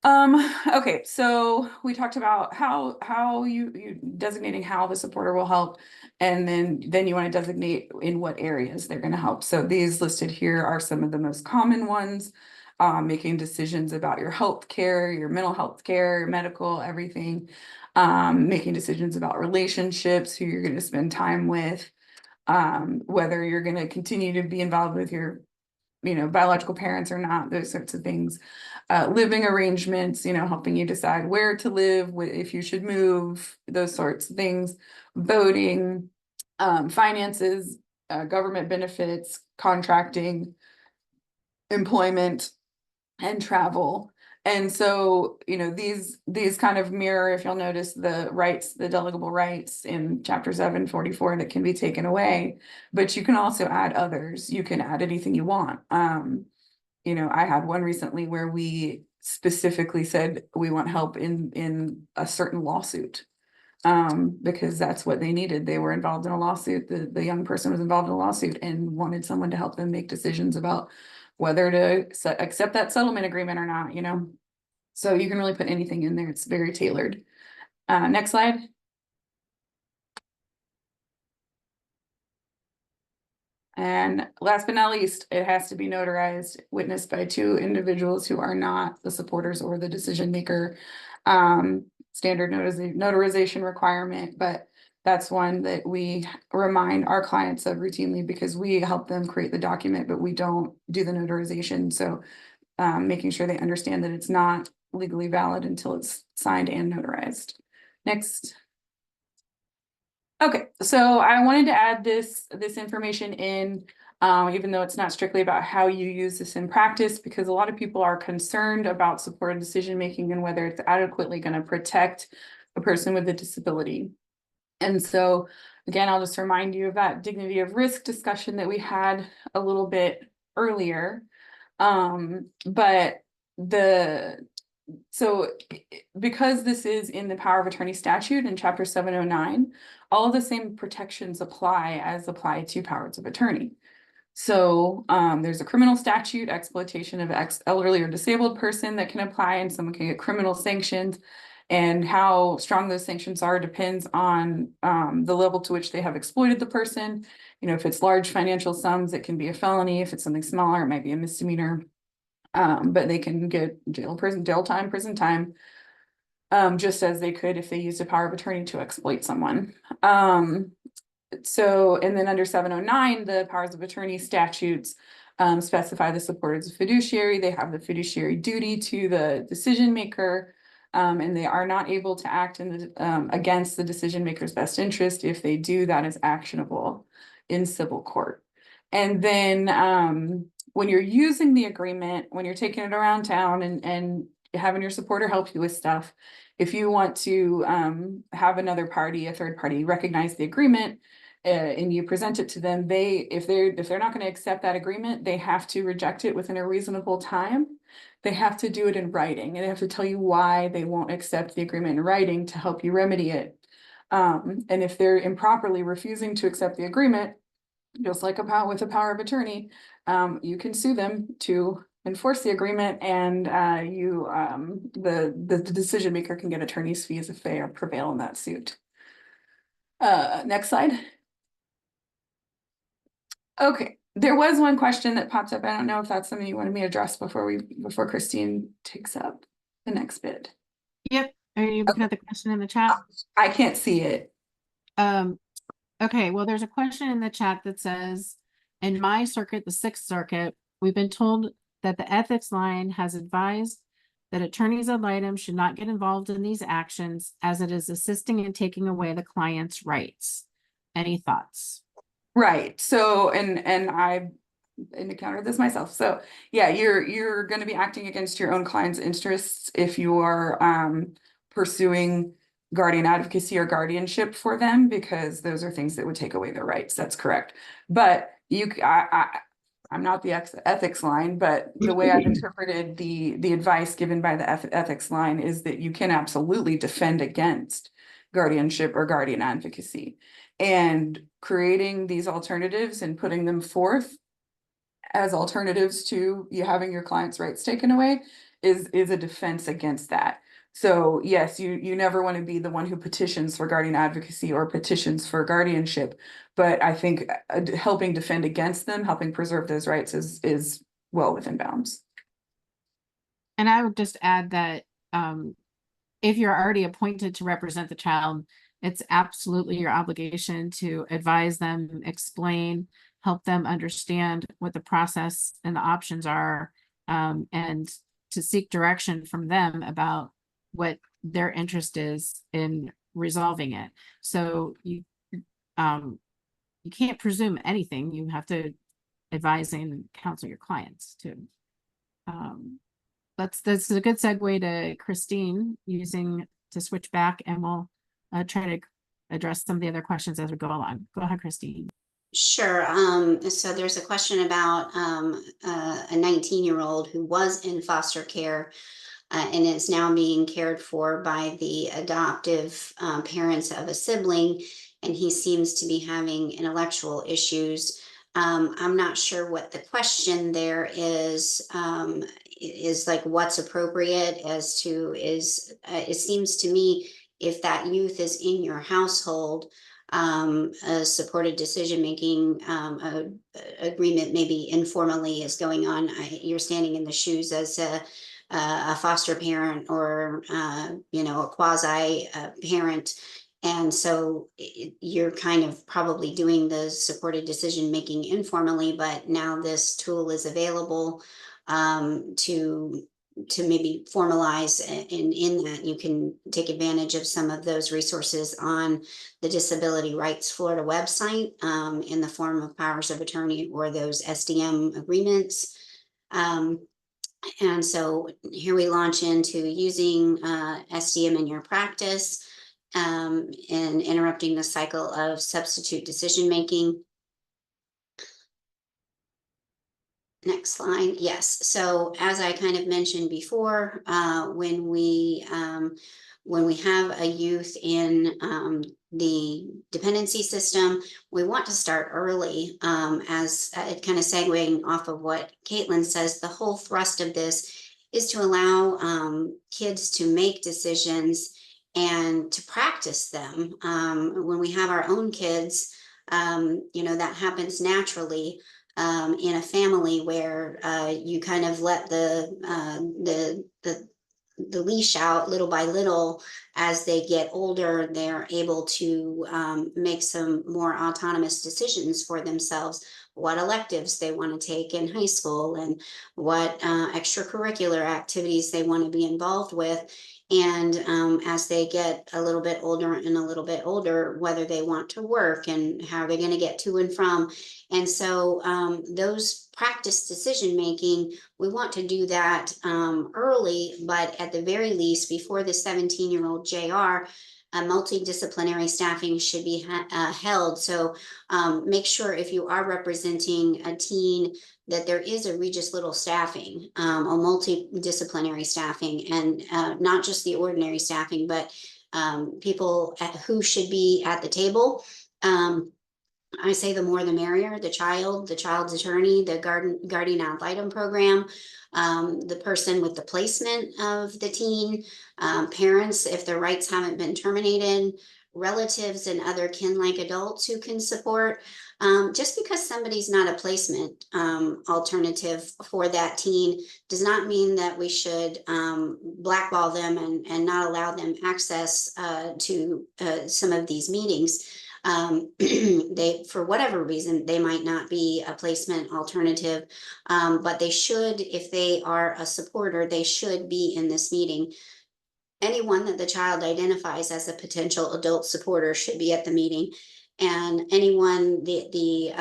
S4: Okay, so we talked about how you designating how the supporter will help, and then you want to designate in what areas they're going to help. So these listed here are some of the most common ones. Making decisions about your health care, your mental health care, medical, everything. Making decisions about relationships, who you're going to spend time with, whether you're going to continue to be involved with your biological parents or not, those sorts of things. Living arrangements, helping you decide where to live, if you should move, those sorts of things. Voting, finances, government benefits, contracting, employment, and travel. And so, these kind of mirror, if you'll notice, the rights, the delegable rights in Chapter 744 that can be taken away, but you can also add others. You can add anything you want. I had one recently where we specifically said we want help in a certain lawsuit, because that's what they needed. They were involved in a lawsuit. The young person was involved in a lawsuit and wanted someone to help them make decisions about whether to accept that settlement agreement or not, So you can really put anything in there. It's very tailored. Next slide. And last but not least, it has to be notarized, witnessed by two individuals who are not the supporters or the decision maker. Standard notarization requirement, but that's one that we remind our clients of routinely because we help them create the document, but we don't do the notarization. So making sure they understand that it's not legally valid until it's signed and notarized. Next. Okay, so I wanted to add this information in, even though it's not strictly about how you use this in practice, because a lot of people are concerned about supported decision making and whether it's adequately going to protect a person with a disability. And so, again, I'll just remind you of that dignity of risk discussion that we had a little bit earlier. But because this is in the power of attorney statute in chapter 709, all of the same protections apply to powers of attorney. So there's a criminal statute, exploitation of elderly or disabled person, that can apply, and someone can get criminal sanctions. And how strong those sanctions are depends on the level to which they have exploited the person. You know, if it's large financial sums, it can be a felony. If it's something smaller, it might be a misdemeanor. But they can get jail time, prison time, just as they could if they used a power of attorney to exploit someone. So, and then under 709, the powers of attorney statutes specify the support as a fiduciary. They have the fiduciary duty to the decision maker, and they are not able to act in the, against the decision maker's best interest. If they do, that is actionable in civil court. And then when you're using the agreement, when you're taking it around town and having your supporter help you with stuff, if you want to have another party, a third party, recognize the agreement, and you present it to them, if they're not going to accept that agreement, they have to reject it within a reasonable time. They have to do it in writing, and they have to tell you why they won't accept the agreement in writing to help you remedy it. And if they're improperly refusing to accept the agreement, just like with a power of attorney, you can sue them to enforce the agreement, and the decision maker can get attorney's fees if they prevail in that suit. Next slide. Okay, there was one question that popped up. I don't know if that's something you wanted me to address before Christine takes up the next bit.
S2: Yep. Are you looking at the question in the chat?
S4: I can't see it.
S2: Okay, well, there's a question in the chat that says, in my circuit, the Sixth Circuit, we've been told that the ethics line has advised that attorneys ad litem should not get involved in these actions as it is assisting in taking away the client's rights. Any thoughts?
S4: Right. So, and I encountered this myself. So yeah, you're going to be acting against your own client's interests if you are pursuing guardian advocacy or guardianship for them, because those are things that would take away their rights. That's correct. But I'm not the ethics line, but the way I've interpreted the advice given by the ethics line is that you can absolutely defend against guardianship or guardian advocacy, and creating these alternatives and putting them forth as alternatives to you having your client's rights taken away is a defense against that. So yes, you never want to be the one who petitions for guardian advocacy or petitions for guardianship, but I think helping defend against them, helping preserve those rights is well within bounds.
S2: And I would just add that if you're already appointed to represent the child, it's absolutely your obligation to advise them, explain, help them understand what the process and the options are, and to seek direction from them about what their interest is in resolving it. So you can't presume anything. You have to advise and counsel your clients too. That's a good segue to Christine to switch back, and we'll try to address some of the other questions as we go along. Go ahead, Christine.
S3: Sure. So there's a question about a 19-year-old who was in foster care and is now being cared for by the adoptive parents of a sibling, and he seems to be having intellectual issues. I'm not sure what the question there is like what's appropriate as to it seems to me if that youth is in your household, a supported decision-making agreement maybe informally is going on. You're standing in the shoes as a foster parent or, a quasi parent. And so you're kind of probably doing the supported decision-making informally, but now this tool is available to maybe formalize, and in that you can take advantage of some of those resources on the Disability Rights Florida website, in the form of powers of attorney or those SDM agreements. And so here we launch into using SDM in your practice, and interrupting the cycle of substitute decision making. Next slide. Yes. So as I kind of mentioned before, when we have a youth in the dependency system, we want to start early. As it kind of segueing off of what Caitlin says, the whole thrust of this is to allow kids to make decisions and to practice them. When we have our own kids, that happens naturally. In a family where you kind of let the leash out little by little. As they get older, they're able to make some more autonomous decisions for themselves, what electives they want to take in high school and what extracurricular activities they want to be involved with. And as they get a little bit older and a little bit older, whether they want to work and how they're going to get to and from. And so those practice decision making, we want to do that early, but at the very least, before the 17-year-old JR, a multidisciplinary staffing should be held. So make sure if you are representing a teen that there is a Regis Little staffing, a multidisciplinary staffing, and not just the ordinary staffing, but people who should be at the table. I say the more the merrier. The child's attorney, the guardian ad litem program, the person with the placement of the teen, parents if their rights haven't been terminated, relatives and other kin-like adults who can support. Just because somebody's not a placement alternative for that teen does not mean that we should blackball them and not allow them access to some of these meetings. They, for whatever reason, they might not be a placement alternative, but they should, if they are a supporter, they should be in this meeting. Anyone that the child identifies as a potential adult supporter should be at the meeting, and anyone the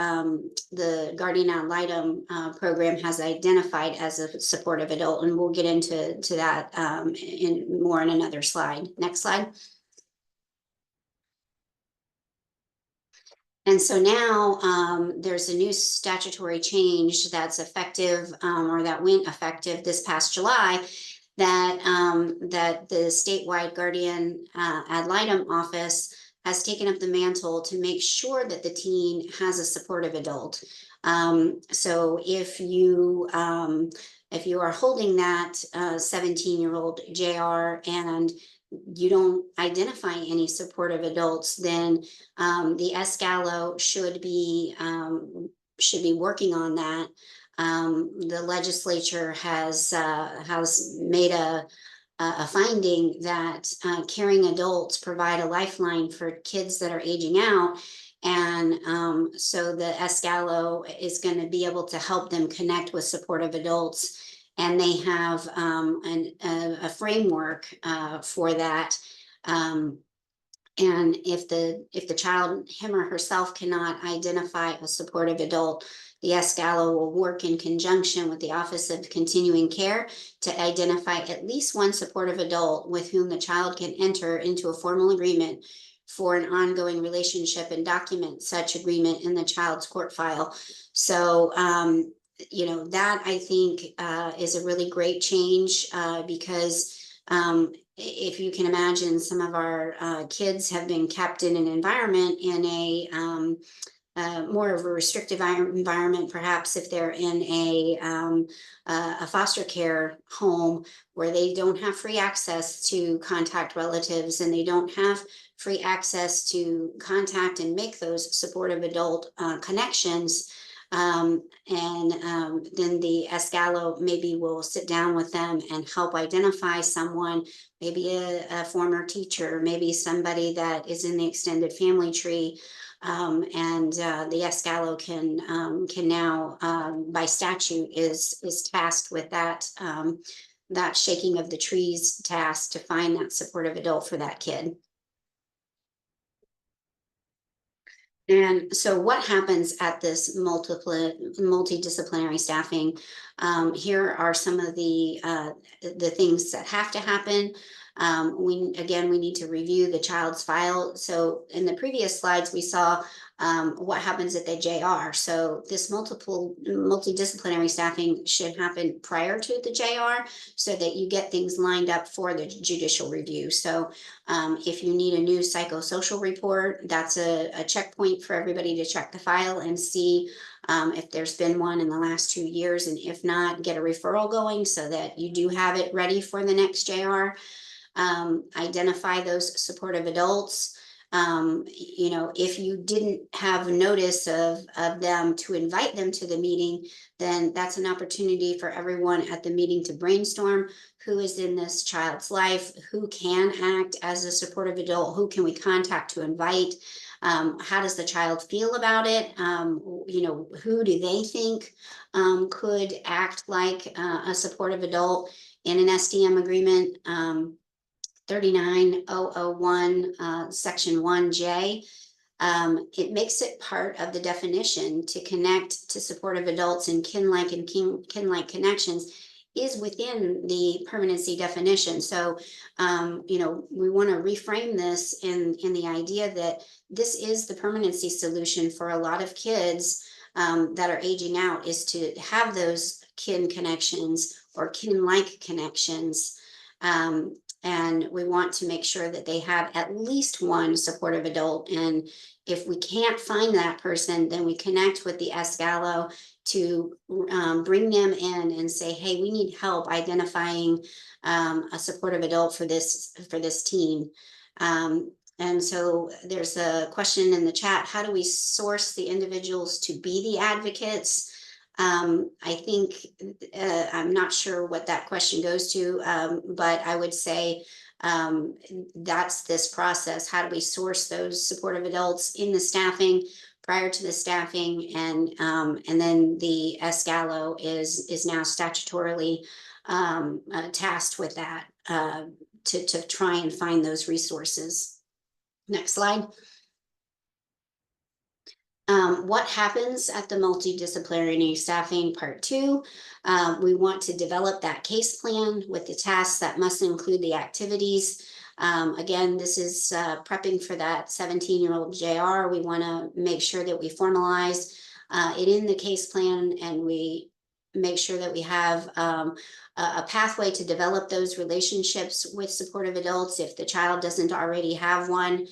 S3: guardian ad litem program has identified as a supportive adult, and we'll get into that in another slide. Next slide. And so now there's a new statutory change that's effective, or that went effective this past July, that that the statewide guardian ad litem office has taken up the mantle to make sure that the teen has a supportive adult. So if you are holding that 17-year-old JR and you don't identify any supportive adults, then the SGALO should be working on that. The legislature has made a finding that caring adults provide a lifeline for kids that are aging out. And so the SGALO is going to be able to help them connect with supportive adults. And they have a framework for that. And if the child, him or herself, cannot identify a supportive adult, the SGALO will work in conjunction with the Office of Continuing Care to identify at least one supportive adult with whom the child can enter into a formal agreement for an ongoing relationship and document such agreement in the child's court file. So, that I think is a really great change because if you can imagine, some of our kids have been kept in an environment in a more of a restrictive environment, perhaps if they're in a foster care home where they don't have free access to contact relatives and they don't have free access to contact and make those supportive adult connections. Then the SGALO maybe will sit down with them and help identify someone, maybe a former teacher, maybe somebody that is in the extended family tree. And the SGALO can now, by statute, is tasked with that that shaking of the trees task to find that supportive adult for that kid. And so what happens at this multidisciplinary staffing? Here are some of the things that have to happen. We need to review the child's file. So in the previous slides, we saw what happens at the JR. So this multidisciplinary staffing should happen prior to the JR so that you get things lined up for the judicial review. So if you need a new psychosocial report, that's a checkpoint for everybody to check the file and see if there's been one in the last 2 years. And if not, get a referral going so that you do have it ready for the next JR. Identify those supportive adults. If you didn't have notice of them, to invite them to the meeting, then that's an opportunity for everyone at the meeting to brainstorm who is in this child's life, who can act as a supportive adult, who can we contact to invite, how does the child feel about it, who do they think could act like a supportive adult in an SDM agreement. 39001 section 1J. It makes it part of the definition to connect to supportive adults and kin-like connections is within the permanency definition. So, we want to reframe this in the idea that this is the permanency solution for a lot of kids that are aging out, is to have those kin connections or kin-like connections. And we want to make sure that they have at least one supportive adult. And if we can't find that person, then we connect with the SGALO to bring them in and say, hey, we need help identifying a supportive adult for this teen. And so there's a question in the chat: how do we source the individuals to be the advocates? I think I'm not sure what that question goes to, but I would say that's this process. How do we source those supportive adults in the staffing, prior to the staffing, and then the SGALO is now statutorily tasked with that to try and find those resources. Next slide. What happens at the multidisciplinary staffing part 2? We want to develop that case plan with the tasks that must include the activities. Again, this is prepping for that 17-year-old JR. We want to make sure that we formalize it in the case plan, and we make sure that we have a pathway to develop those relationships with supportive adults if the child doesn't already have one.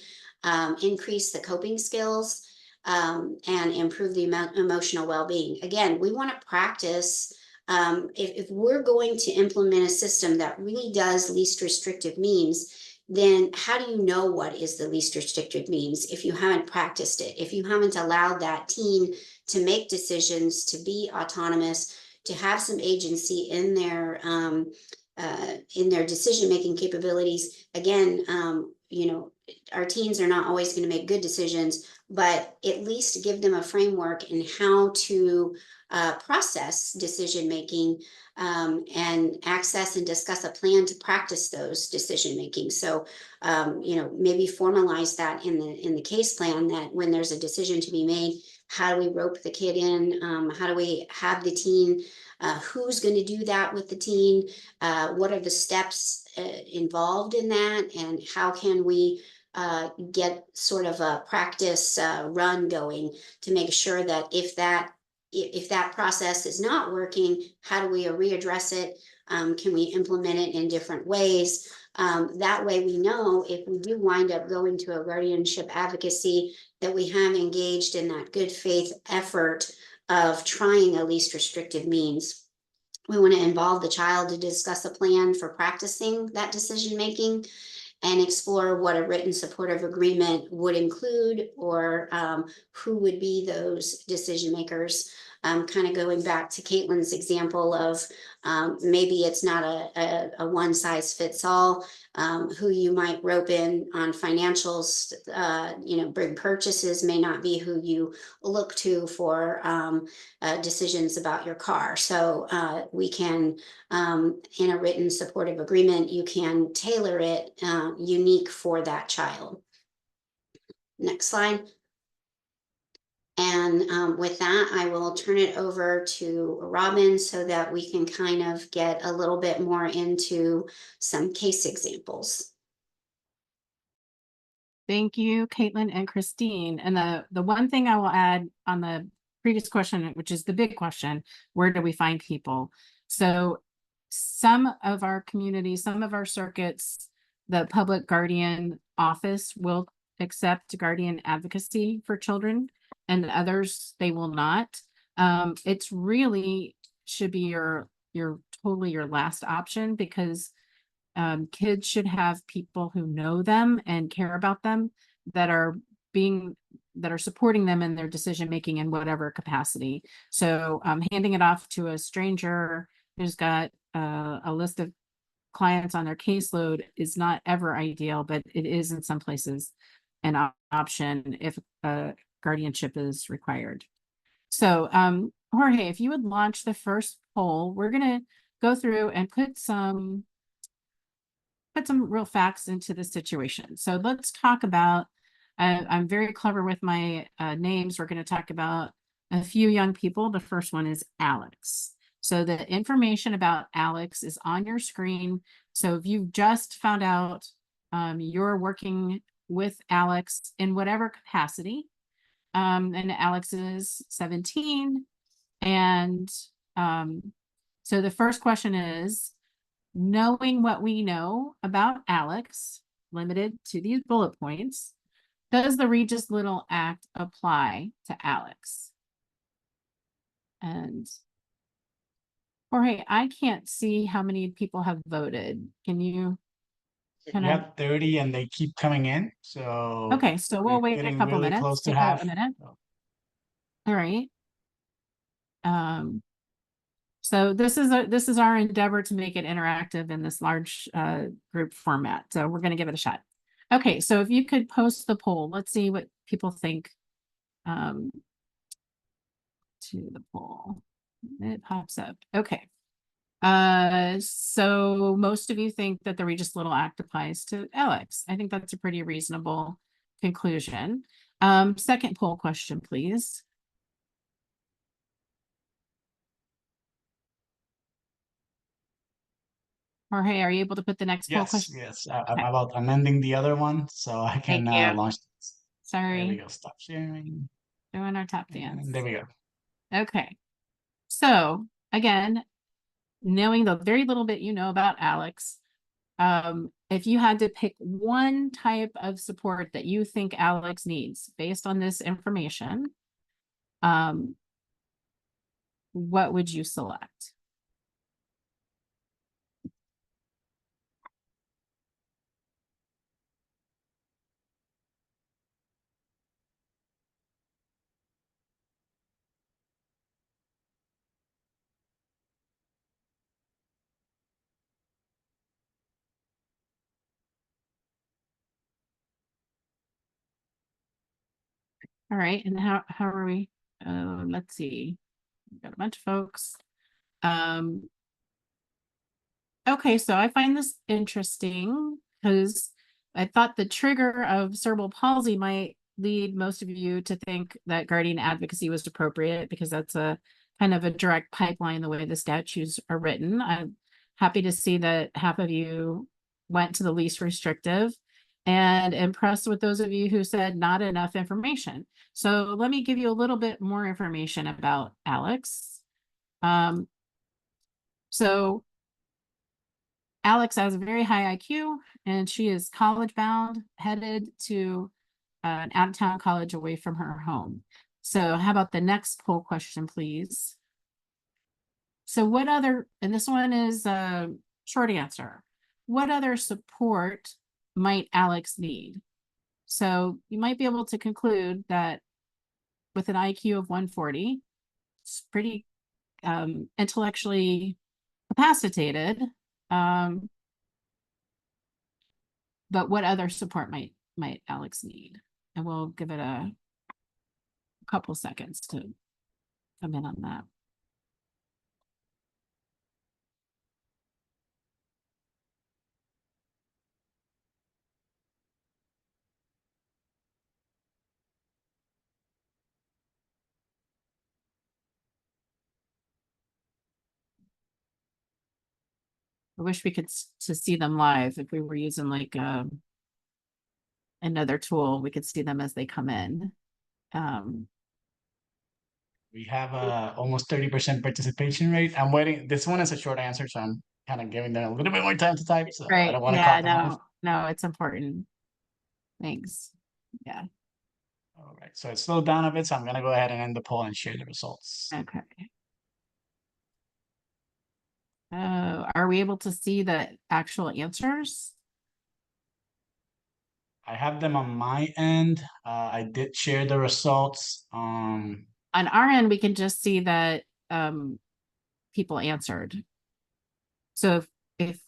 S3: Increase the coping skills. And improve the emotional well-being. Again, we want to practice. If we're going to implement a system that really does least restrictive means, then how do you know what is the least restrictive means if you haven't practiced it? If you haven't allowed that teen to make decisions, to be autonomous, to have some agency in their decision-making capabilities. Again, our teens are not always going to make good decisions, but at least give them a framework in how to process decision making and access and discuss a plan to practice those decision making. So, maybe formalize that in the case plan, that when there's a decision to be made, how do we rope the kid in? How do we have the teen? Who's going to do that with the teen? What are the steps involved in that? And how can we get sort of a practice run going to make sure that if that process is not working, how do we readdress it? Can we implement it in different ways? That way we know if we do wind up going to a guardianship advocacy, that we have engaged in that good faith effort of trying a least restrictive means. We want to involve the child to discuss a plan for practicing that decision making and explore what a written supportive agreement would include, or who would be those decision makers. Kind of going back to Caitlin's example of maybe it's not a one size fits all. who you might rope in on financials, big purchases may not be who you look to for decisions about your car. So we can, in a written supportive agreement, you can tailor it unique for that child. Next slide. And with that, I will turn it over to Robin so that we can kind of get a little bit more into some case examples.
S2: Thank you, Caitlin and Christine. And the one thing I will add on the previous question, which is the big question, where do we find people? So some of our communities, some of our circuits, the public guardian office will accept guardian advocacy for children, and others they will not. It's really should be your totally your last option, because kids should have people who know them and care about them, that are supporting them in their decision making in whatever capacity. So handing it off to a stranger who's got a list of clients on their caseload is not ever ideal, but it is in some places an option if guardianship is required. So Jorge, if you would launch the first poll, we're going to go through and put some real facts into the situation. So let's talk about, I'm very clever with my names. We're going to talk about a few young people. The first one is Alex. So the information about Alex is on your screen. So if you've just found out you're working with Alex in whatever capacity, and Alex is 17. And so the first question is, knowing what we know about Alex, limited to these bullet points, does the Regis Little Act apply to Alex? And Jorge, I can't see how many people have voted. Can you?
S1: We have 30 and they keep coming in. So
S2: okay, so we'll wait a couple
S1: really
S2: minutes.
S1: close to
S2: Take
S1: half.
S2: a minute. All right. So this is our endeavor to make it interactive in this large group format. So we're going to give it a shot. Okay, so if you could post the poll, let's see what people think. To the poll, it pops up. Okay. So most of you think that the Regis Little Act applies to Alex. I think that's a pretty reasonable conclusion. Second poll question, please. Jorge, are you able to put the next poll question?
S1: Yes. I'm about amending the other one, so I can launch this.
S2: Sorry.
S1: There we go. Stop sharing.
S2: Doing our tap dance.
S1: And there we go.
S2: Okay. So again, knowing the very little bit you know about Alex, if you had to pick one type of support that you think Alex needs based on this information, what would you select? All right, and how are we? Let's see. We've got a bunch of folks. Okay, so I find this interesting because I thought the trigger of cerebral palsy might lead most of you to think that guardian advocacy was appropriate, because that's a kind of a direct pipeline the way the statutes are written. I'm happy to see that half of you went to the least restrictive, and impressed with those of you who said not enough information. So let me give you a little bit more information about Alex. So Alex has a very high IQ, and she is college bound, headed to an out-of-town college away from her home. So how about the next poll question, please? So what other, and this one is a short answer. What other support might Alex need? So you might be able to conclude that with an IQ of 140, it's pretty intellectually capacitated. but what other support might Alex need? And we'll give it a couple seconds to come in on that. I wish we could to see them live. If we were using like another tool, we could see them as they come in.
S1: We have almost 30% participation rate. I'm waiting. This one is a short answer, so I'm kind of giving them a little bit more time to type. So I
S2: Right.
S1: don't want to
S2: Yeah,
S1: cut them off.
S2: no, it's important. Thanks. Yeah.
S1: All right. So it slowed down a bit. So I'm going to go ahead and end the poll and share the results.
S2: Okay. Are we able to see the actual answers?
S1: I have them on my end. I did share the results.
S2: On our end, we can just see that people answered. So if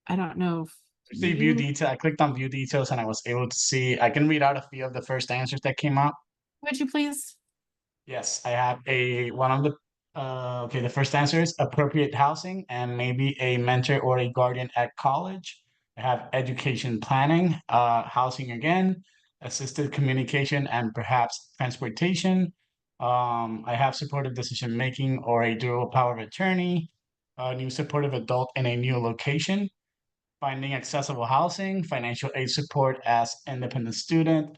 S2: I don't know if
S1: See view detail. I clicked on view details and I was able to see. I can read out a few of the first answers that came up.
S2: would you please?
S1: Yes, I have one of the okay, the first answer is appropriate housing and maybe a mentor or a guardian at college. I have education planning, housing again, assisted communication and perhaps transportation. I have supportive decision making or a dual power of attorney, a new supportive adult in a new location, finding accessible housing, financial aid support as independent student,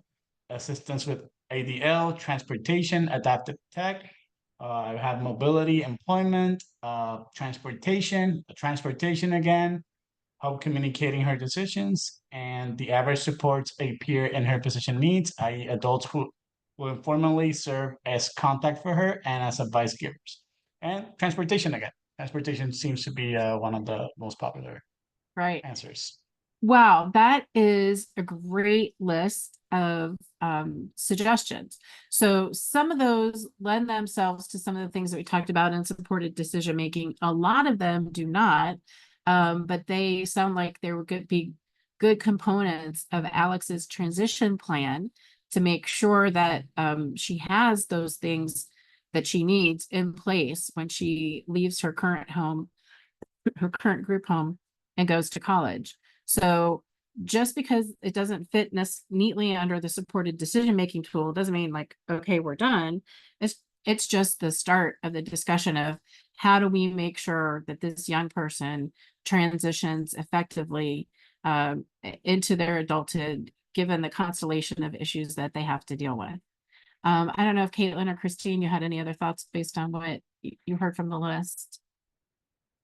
S1: assistance with ADL, transportation, adaptive tech. I have mobility, employment, transportation again, help communicating her decisions, and the average supports a peer in her position needs, i.e. adults who will informally serve as contact for her and as advice givers. And transportation again. Transportation seems to be one of the most popular
S2: Right.
S1: answers.
S2: Wow, that is a great list of suggestions. So some of those lend themselves to some of the things that we talked about in supported decision making. A lot of them do not, but they sound like they would be good components of Alex's transition plan to make sure that she has those things that she needs in place when she leaves her current home, her current group home, and goes to college. So just because it doesn't fit neatly under the supported decision-making tool doesn't mean like, okay, we're done. It's just the start of the discussion of how do we make sure that this young person transitions effectively into their adulthood, given the constellation of issues that they have to deal with. I don't know if Caitlin or Christine, you had any other thoughts based on what you heard from the list?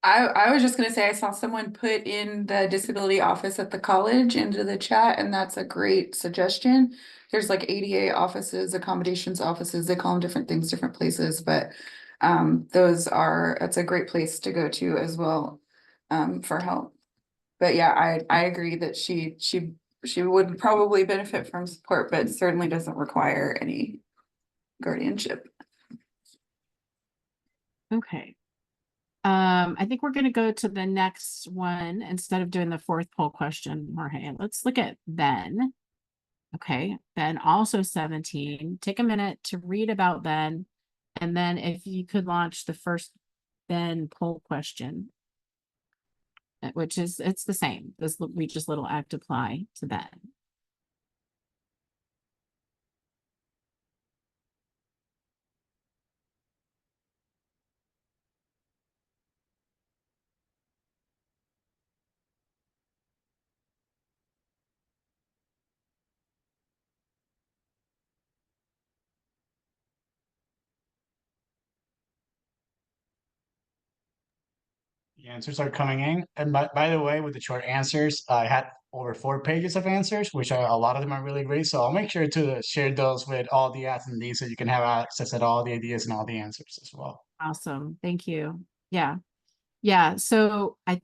S4: I was just gonna say I saw someone put in the disability office at the college into the chat, and that's a great suggestion. There's like ADA offices, accommodations offices, they call them different things, different places, but that's a great place to go to as well for help. But yeah, I agree that she would probably benefit from support, but certainly doesn't require any guardianship.
S2: Okay. I think we're going to go to the next one instead of doing the fourth poll question, Jorge. Let's look at Ben. Okay, Ben also 17. Take a minute to read about Ben. And then if you could launch the first Ben poll question, which is, it's the same. This Regis Little Act apply to Ben.
S1: The answers are coming in. And by the way, with the short answers, I had over 4 pages of answers, which are a lot of them are really great. So I'll make sure to share those with all the attendees so you can have access at all the ideas and all the answers as well.
S2: Awesome. Thank you. Yeah. Yeah. So I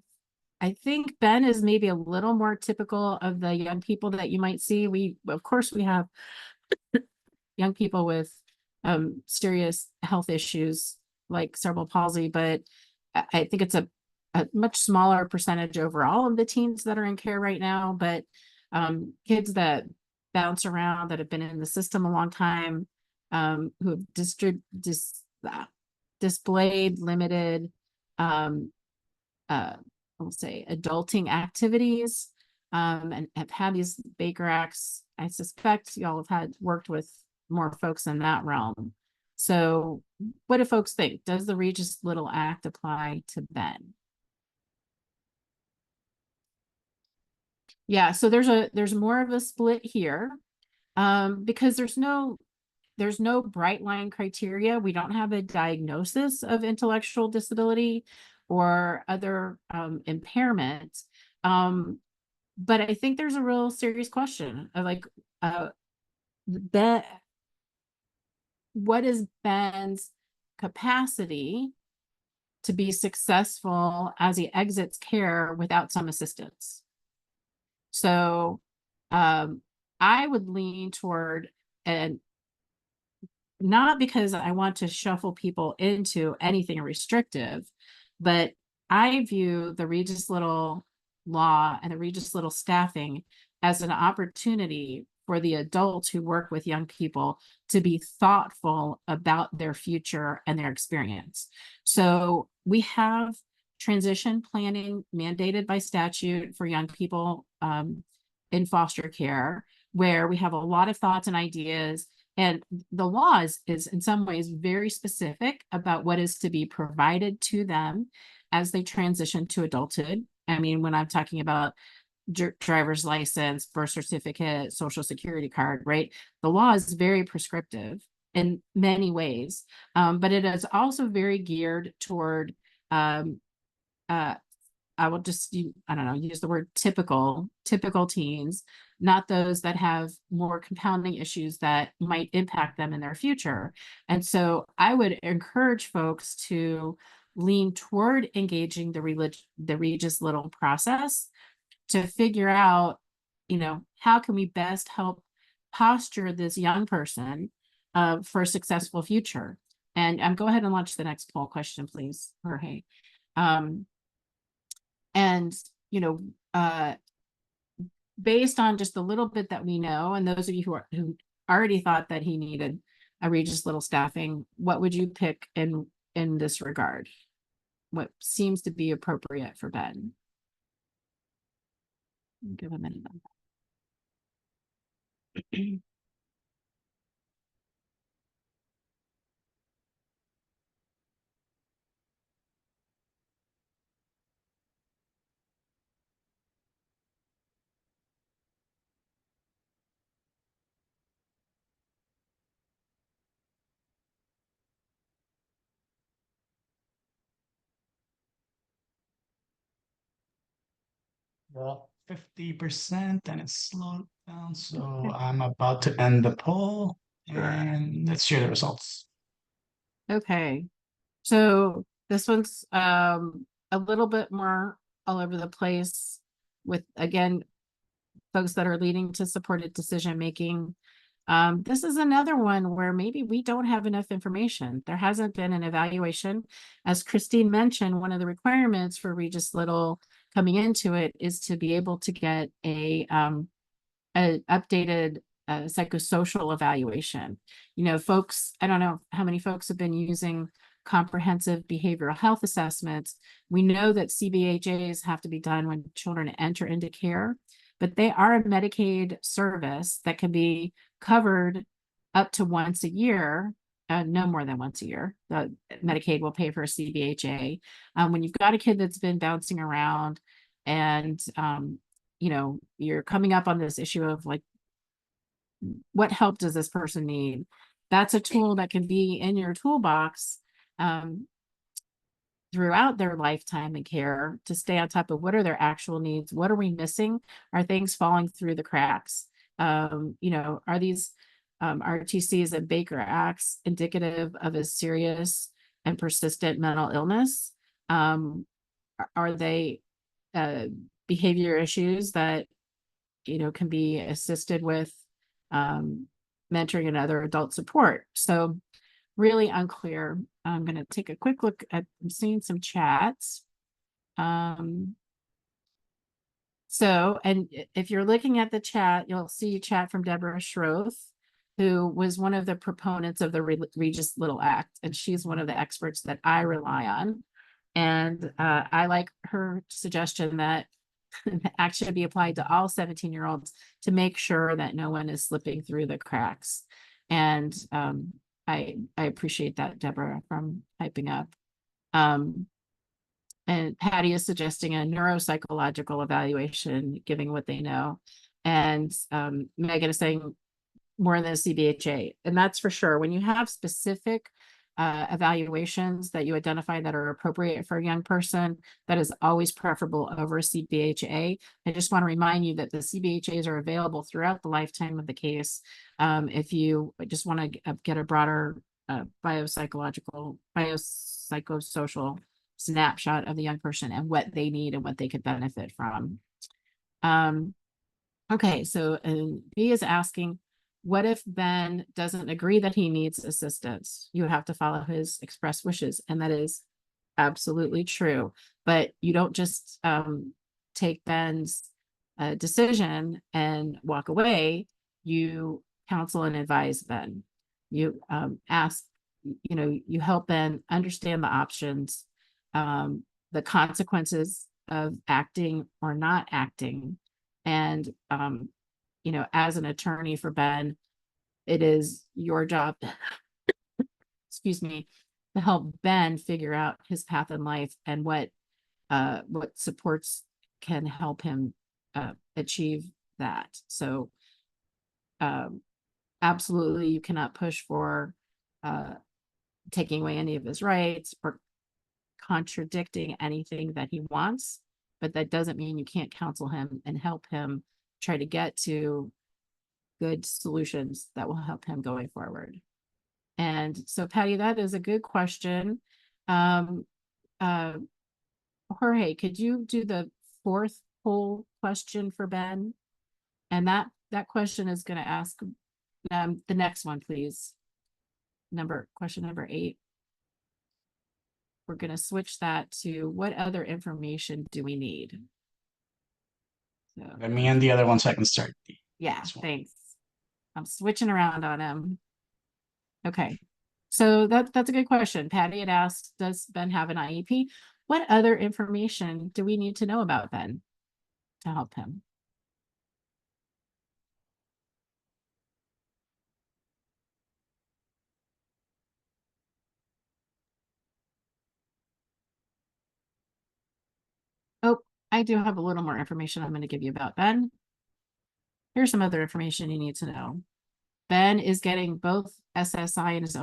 S2: think Ben is maybe a little more typical of the young people that you might see. Of course, we have young people with serious health issues like cerebral palsy, but I think it's a a much smaller percentage overall of the teens that are in care right now, but kids that bounce around, that have been in the system a long time, who have displayed limited, I'll say, adulting activities, and have had these Baker Acts. I suspect y'all have worked with more folks in that realm. So what do folks think? Does the Regis Little Act apply to Ben? Yeah, so there's more of a split here, because there's no bright line criteria. We don't have a diagnosis of intellectual disability or other impairments. But I think there's a real serious question of like, Ben, what is Ben's capacity to be successful as he exits care without some assistance? So I would lean toward, and not because I want to shuffle people into anything restrictive, but I view the Regis Little law and the Regis Little staffing as an opportunity for the adults who work with young people to be thoughtful about their future and their experience. So we have transition planning mandated by statute for young people in foster care, where we have a lot of thoughts and ideas. And the law is in some ways very specific about what is to be provided to them as they transition to adulthood. I mean, when I'm talking about driver's license, birth certificate, social security card, right? The law is very prescriptive in many ways, but it is also very geared toward, I will just, I don't know, use the word typical teens, not those that have more compounding issues that might impact them in their future. And so I would encourage folks to lean toward engaging the Regis Little process to figure out, how can we best help posture this young person for a successful future? And go ahead and launch the next poll question, please, Jorge. And, based on just the little bit that we know, and those of you who already thought that he needed a Regis Little staffing, what would you pick in this regard? What seems to be appropriate for Ben? Give a minute on that.
S1: Well, 50% and it's slowed down. So I'm about to end the poll and let's share the results.
S2: Okay, so this one's a little bit more all over the place with, again, folks that are leading to supported decision making. This is another one where maybe we don't have enough information. There hasn't been an evaluation. As Christine mentioned, one of the requirements for Regis Little coming into it is to be able to get a updated psychosocial evaluation. Folks, I don't know how many folks have been using comprehensive behavioral health assessments. We know that CBHAs have to be done when children enter into care, but they are a Medicaid service that can be covered up to once a year, no more than once a year. The Medicaid will pay for a CBHA. When you've got a kid that's been bouncing around and, you're coming up on this issue of like, what help does this person need? That's a tool that can be in your toolbox throughout their lifetime in care to stay on top of what are their actual needs. What are we missing? Are things falling through the cracks? Are these RTCs and Baker Acts indicative of a serious and persistent mental illness? Are they behavior issues that, can be assisted with mentoring and other adult support? So really unclear. I'm going to take a quick look at, I'm seeing some chats. So, and if you're looking at the chat, you'll see a chat from Deborah Schroth, who was one of the proponents of the Regis Little Act, and she's one of the experts that I rely on. And I like her suggestion that the act should be applied to all 17-year-olds to make sure that no one is slipping through the cracks. And I appreciate that, Deborah, from hyping up. And Patty is suggesting a neuropsychological evaluation, giving what they know. And Megan is saying more than a CBHA. And that's for sure. When you have specific evaluations that you identify that are appropriate for a young person, that is always preferable over a CBHA. I just want to remind you that the CBHAs are available throughout the lifetime of the case. If you just want to get a broader biopsychosocial snapshot of the young person and what they need and what they could benefit from. Okay, so B is asking, what if Ben doesn't agree that he needs assistance? You have to follow his express wishes, and that is absolutely true. But you don't just take Ben's decision and walk away. You counsel and advise Ben. You ask, you help Ben understand the options, the consequences of acting or not acting. And, as an attorney for Ben, it is your job, excuse me, to help Ben figure out his path in life and what supports can help him achieve that. So, absolutely, you cannot push for taking away any of his rights or contradicting anything that he wants, but that doesn't mean you can't counsel him and help him try to get to good solutions that will help him going forward. And so, Patty, that is a good question. Jorge, could you do the fourth poll question for Ben? And that question is going to ask the next one, please. Question number 8. We're going to switch that to what other information do we need? So,
S1: Let me end the other one so I can start.
S2: Yeah, thanks. I'm switching around on him. Okay, so that's a good question. Patty had asked, does Ben have an IEP? What other information do we need to know about Ben to help him? Oh, I do have a little more information I'm going to give you about Ben. Here's some other information you need to know. Ben is getting both SSI and his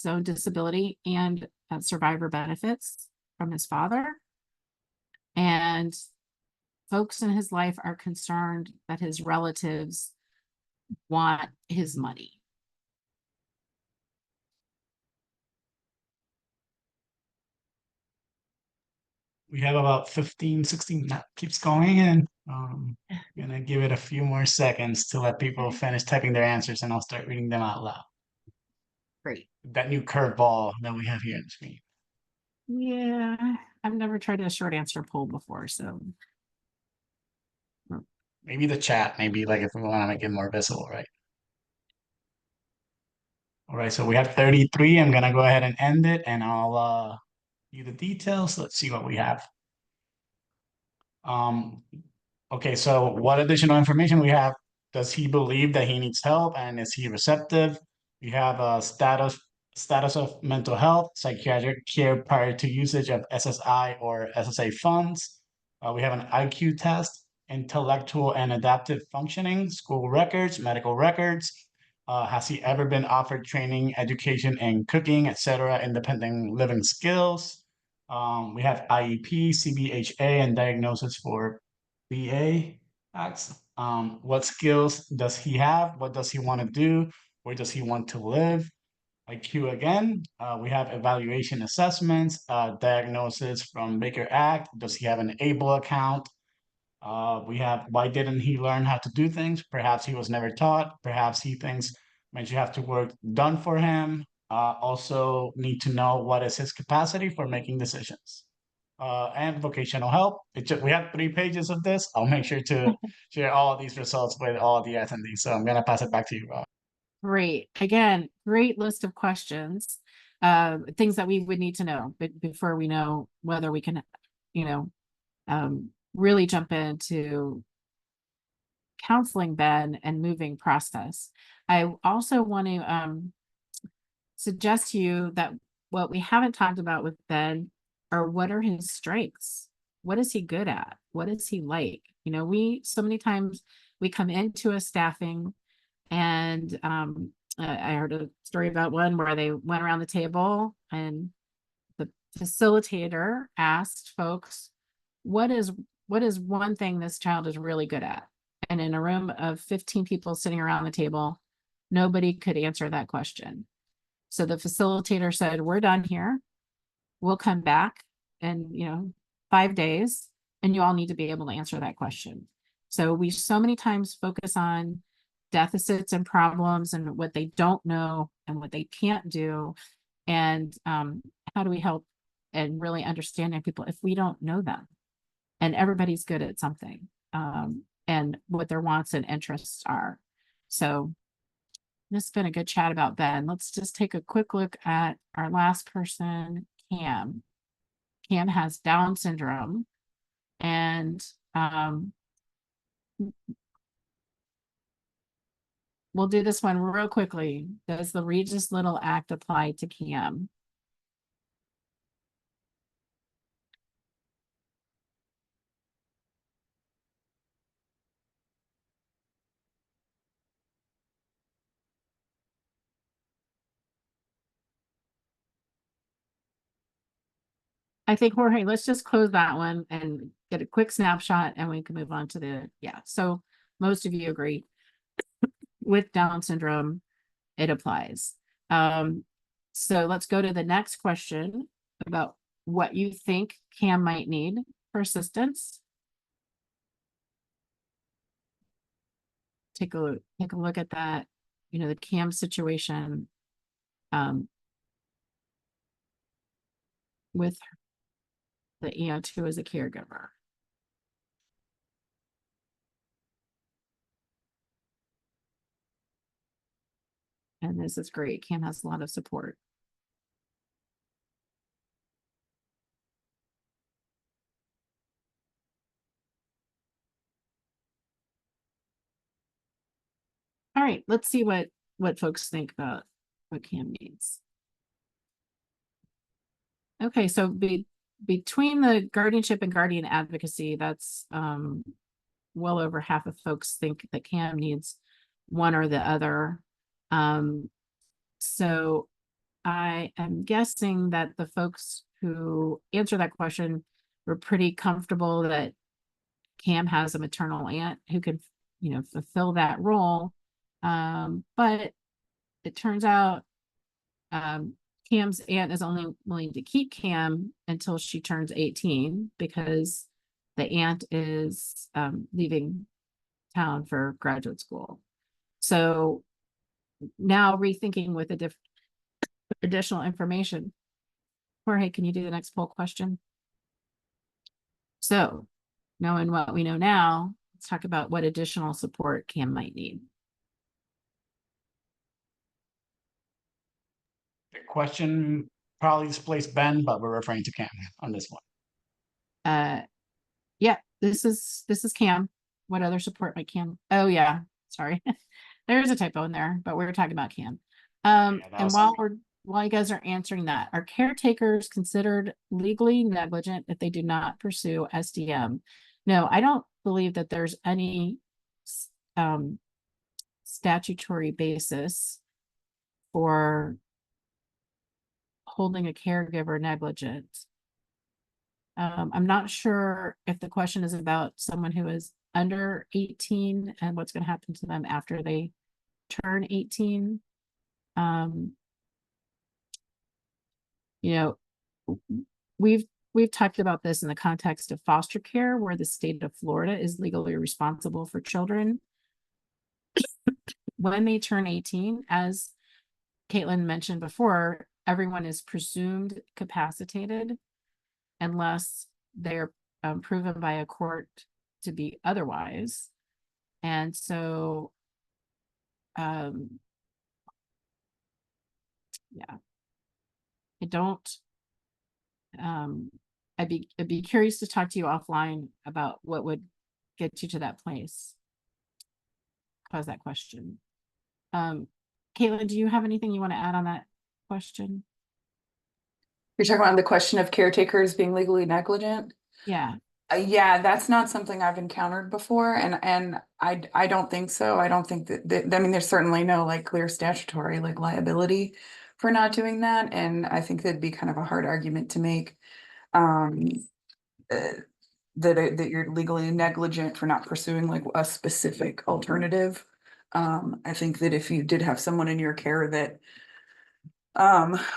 S2: own disability and survivor benefits from his father. And folks in his life are concerned that his relatives want his money.
S1: We have about 15, 16, that keeps going in. I'm gonna give it a few more seconds to let people finish typing their answers, and I'll start reading them out loud.
S2: Great.
S1: That new curveball that we have here on the screen.
S2: Yeah, I've never tried a short answer poll before, so.
S1: Maybe the chat, maybe like if we want to make it more visible, right? All right, so we have 33. I'm gonna go ahead and end it, and I'll give you the details. Let's see what we have. Okay, so what additional information we have? Does he believe that he needs help, and is he receptive? We have a status of mental health, psychiatric care prior to usage of SSI or SSA funds. We have an IQ test, intellectual and adaptive functioning, school records, medical records. Has he ever been offered training, education in cooking, etc., independent living skills? We have IEP, CBHA, and diagnosis for BA acts. What skills does he have? What does he want to do? Where does he want to live? IQ again. We have evaluation assessments, diagnosis from Baker Act. Does he have an ABLE account? We have why didn't he learn how to do things? Perhaps he was never taught. Perhaps he thinks meant you have to work done for him. Also need to know what is his capacity for making decisions. and vocational help. We have 3 pages of this. I'll make sure to share all these results with all the attendees. So I'm gonna pass it back to you, Rob.
S2: Great. Again, great list of questions, things that we would need to know before we know whether we can, you know, really jump into counseling Ben and moving process. I also want to suggest to you that what we haven't talked about with Ben are what are his strengths? What is he good at? What is he like? You know, so many times we come into a staffing and I heard a story about one where they went around the table and the facilitator asked folks, what is one thing this child is really good at? And in a room of 15 people sitting around the table, nobody could answer that question. So the facilitator said, we're done here. We'll come back in, 5 days, and you all need to be able to answer that question. So we so many times focus on deficits and problems and what they don't know and what they can't do. And how do we help and really understanding people if we don't know them? And everybody's good at something and what their wants and interests are. So this has been a good chat about Ben. Let's just take a quick look at our last person, Cam. Cam has Down syndrome. And we'll do this one real quickly. Does the Regis Little Act apply to Cam? I think, Jorge, let's just close that one and get a quick snapshot and we can move on to so most of you agree with Down syndrome, it applies. So let's go to the next question about what you think Cam might need for assistance. Take a look at that, the Cam situation with the aunt who is a caregiver. And this is great. Cam has a lot of support. All right, let's see what folks think about what Cam needs. Okay, so between the guardianship and guardian advocacy, that's well over half of folks think that Cam needs one or the other. So I am guessing that the folks who answer that question were pretty comfortable that Cam has a maternal aunt who can, fulfill that role. But it turns out Cam's aunt is only willing to keep Cam until she turns 18 because the aunt is leaving town for graduate school. So now rethinking with additional information. Jorge, can you do the next poll question? So knowing what we know now, let's talk about what additional support Cam might need.
S1: The question probably displays Ben, but we're referring to Cam on this one.
S2: Yeah, this is Cam. What other support might Cam? Oh yeah, sorry. There is a typo in there, but we're talking about Cam. And while you guys are answering that, are caretakers considered legally negligent if they do not pursue SDM? No, I don't believe that there's any statutory basis for holding a caregiver negligent. I'm not sure if the question is about someone who is under 18 and what's going to happen to them after they turn 18. We've talked about this in the context of foster care, where the state of Florida is legally responsible for children when they turn 18. As Caitlin mentioned before, everyone is presumed capacitated. unless they're proven by a court to be otherwise. And so, yeah, I don't, I'd be curious to talk to you offline about what would get you to that place. Pose that question. Caitlin, do you have anything you want to add on that question?
S4: You're talking about the question of caretakers being legally negligent?
S2: Yeah.
S4: Yeah, that's not something I've encountered before, and I don't think so. I don't think that I mean, there's certainly no like clear statutory like liability for not doing that, and I think that'd be kind of a hard argument to make. Um, that you're legally negligent for not pursuing like a specific alternative. I think that if you did have someone in your care that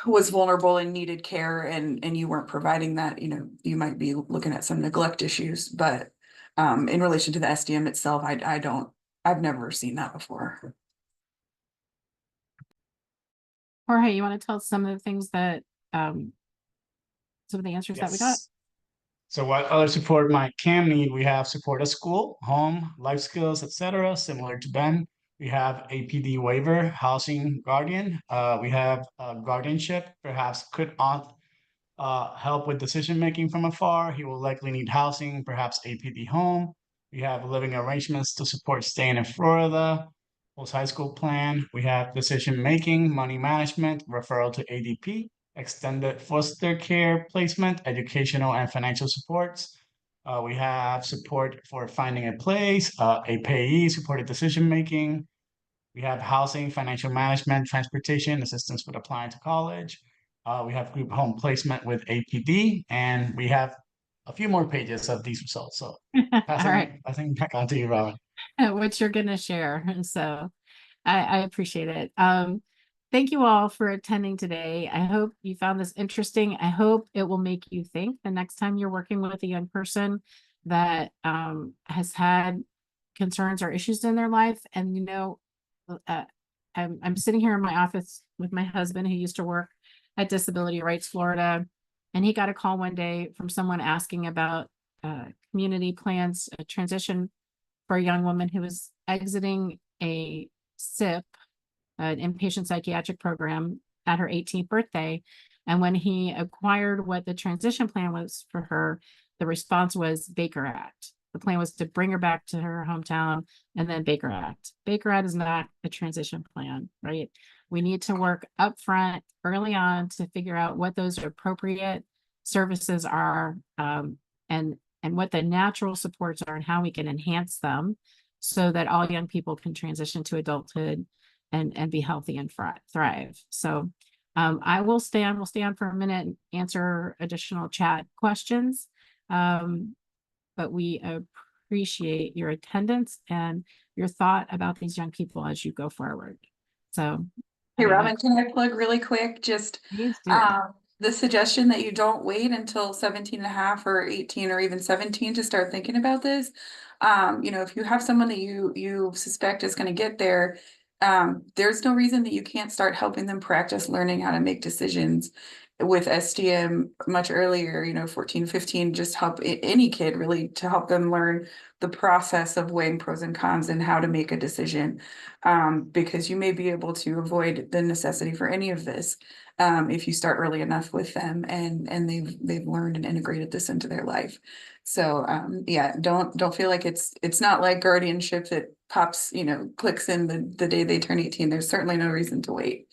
S4: was vulnerable and needed care and you weren't providing that, you know, you might be looking at some neglect issues. But in relation to the SDM itself, I've never seen that before.
S2: Jorge, you want to tell us some of the things that some of the answers that we got?
S1: Yes. So what other support might CAM need? We have support at school, home, life skills, etc. Similar to Ben. We have APD waiver, housing guardian. We have guardianship, perhaps could aunt help with decision making from afar. He will likely need housing, perhaps APD home. We have living arrangements to support staying in Florida, post high school plan. We have decision making, money management, referral to ADP, extended foster care placement, educational and financial supports. We have support for finding a place, a payee, supported decision making. We have housing, financial management, transportation, assistance with applying to college. We have group home placement with APD, and we have a few more pages of these results. So passing back on to you, Robin.
S2: What you're going to share. And so I appreciate it. Thank you all for attending today. I hope you found this interesting. I hope it will make you think the next time you're working with a young person that has had concerns or issues in their life. And, you know, I'm sitting here in my office with my husband who used to work at Disability Rights Florida, and he got a call one day from someone asking about community plans, a transition for a young woman who was exiting a SIP, an inpatient psychiatric program, at her 18th birthday. And when he acquired what the transition plan was for her, the response was Baker Act. The plan was to bring her back to her hometown and then Baker Act. Baker Act is not a transition plan, right? We need to work upfront early on to figure out what those appropriate services are, and what the natural supports are and how we can enhance them so that all young people can transition to adulthood and be healthy and thrive. So we'll stay on for a minute and answer additional chat questions. But we appreciate your attendance and your thought about these young people as you go forward. So,
S4: hey, Robin, can I plug really quick? Just the suggestion that you don't wait until 17 and a half or 18 or even 17 to start thinking about this. You know, if you have someone that you suspect is going to get there, there's no reason that you can't start helping them practice learning how to make decisions with SDM much earlier, you know, 14, 15, just help any kid really to help them learn the process of weighing pros and cons and how to make a decision. Because you may be able to avoid the necessity for any of this if you start early enough with them and they've learned and integrated this into their life. So yeah, don't feel like it's not like guardianship that pops, you know, clicks in the day they turn 18. There's certainly no reason to wait.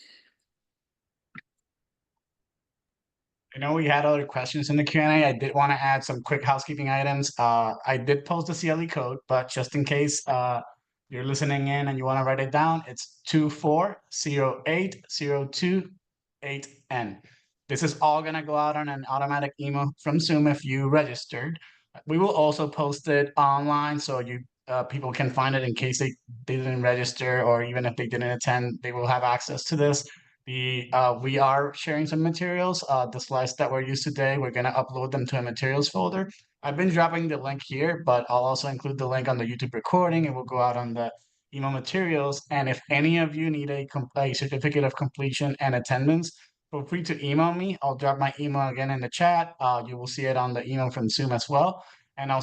S1: I know we had other questions in the Q&A. I did want to add some quick housekeeping items. I did post the CLE code, but just in case you're listening in and you want to write it down, it's 2408028N. This is all going to go out on an automatic email from Zoom if you registered. We will also post it online so you people can find it in case they didn't register, or even if they didn't attend, they will have access to this. We are sharing some materials. The slides that were used today, we're going to upload them to a materials folder. I've been dropping the link here, but I'll also include the link on the YouTube recording. It will go out on the email materials. And if any of you need a certificate of completion and attendance, feel free to email me. I'll drop my email again in the chat. You will see it on the email from Zoom as well. And I'll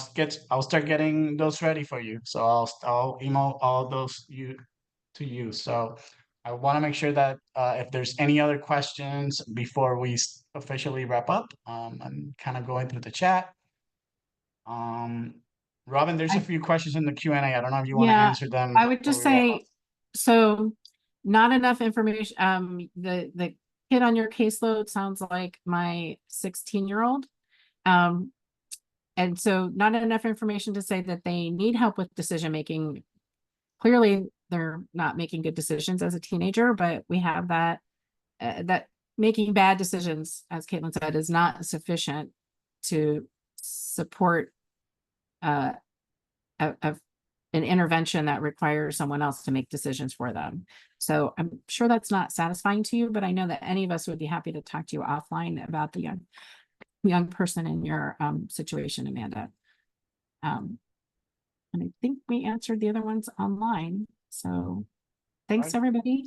S1: start getting those ready for you. So I'll email all those to you. So I want to make sure that if there's any other questions before we officially wrap up, I'm kind of going through the chat. Robin, there's a few questions in the Q&A. I don't know if you want to answer them.
S2: I would just say, so not enough information. The kid on your caseload sounds like my 16-year-old. And so not enough information to say that they need help with decision making. Clearly, they're not making good decisions as a teenager, but we have that that making bad decisions, as Caitlin said, is not sufficient to support an intervention that requires someone else to make decisions for them. So I'm sure that's not satisfying to you, but I know that any of us would be happy to talk to you offline about the young person in your situation, Amanda. And I think we answered the other ones online. So thanks, everybody.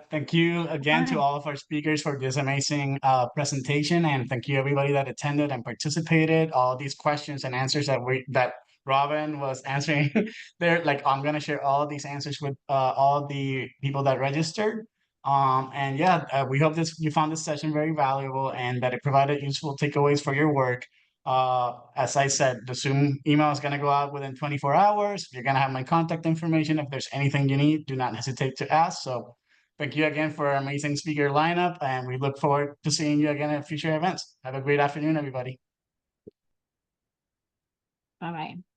S1: Thank you again to all of our speakers for this amazing presentation, and thank you everybody that attended and participated. All these questions and answers that Robin was answering there, like I'm gonna share all these answers with all the people that registered. And yeah, we hope you found this session very valuable and that it provided useful takeaways for your work. As I said, the Zoom email is going to go out within 24 hours. You're going to have my contact information. If there's anything you need, do not hesitate to ask. So thank you again for our amazing speaker lineup, and we look forward to seeing you again at future events. Have a great afternoon, everybody.
S2: Bye-bye.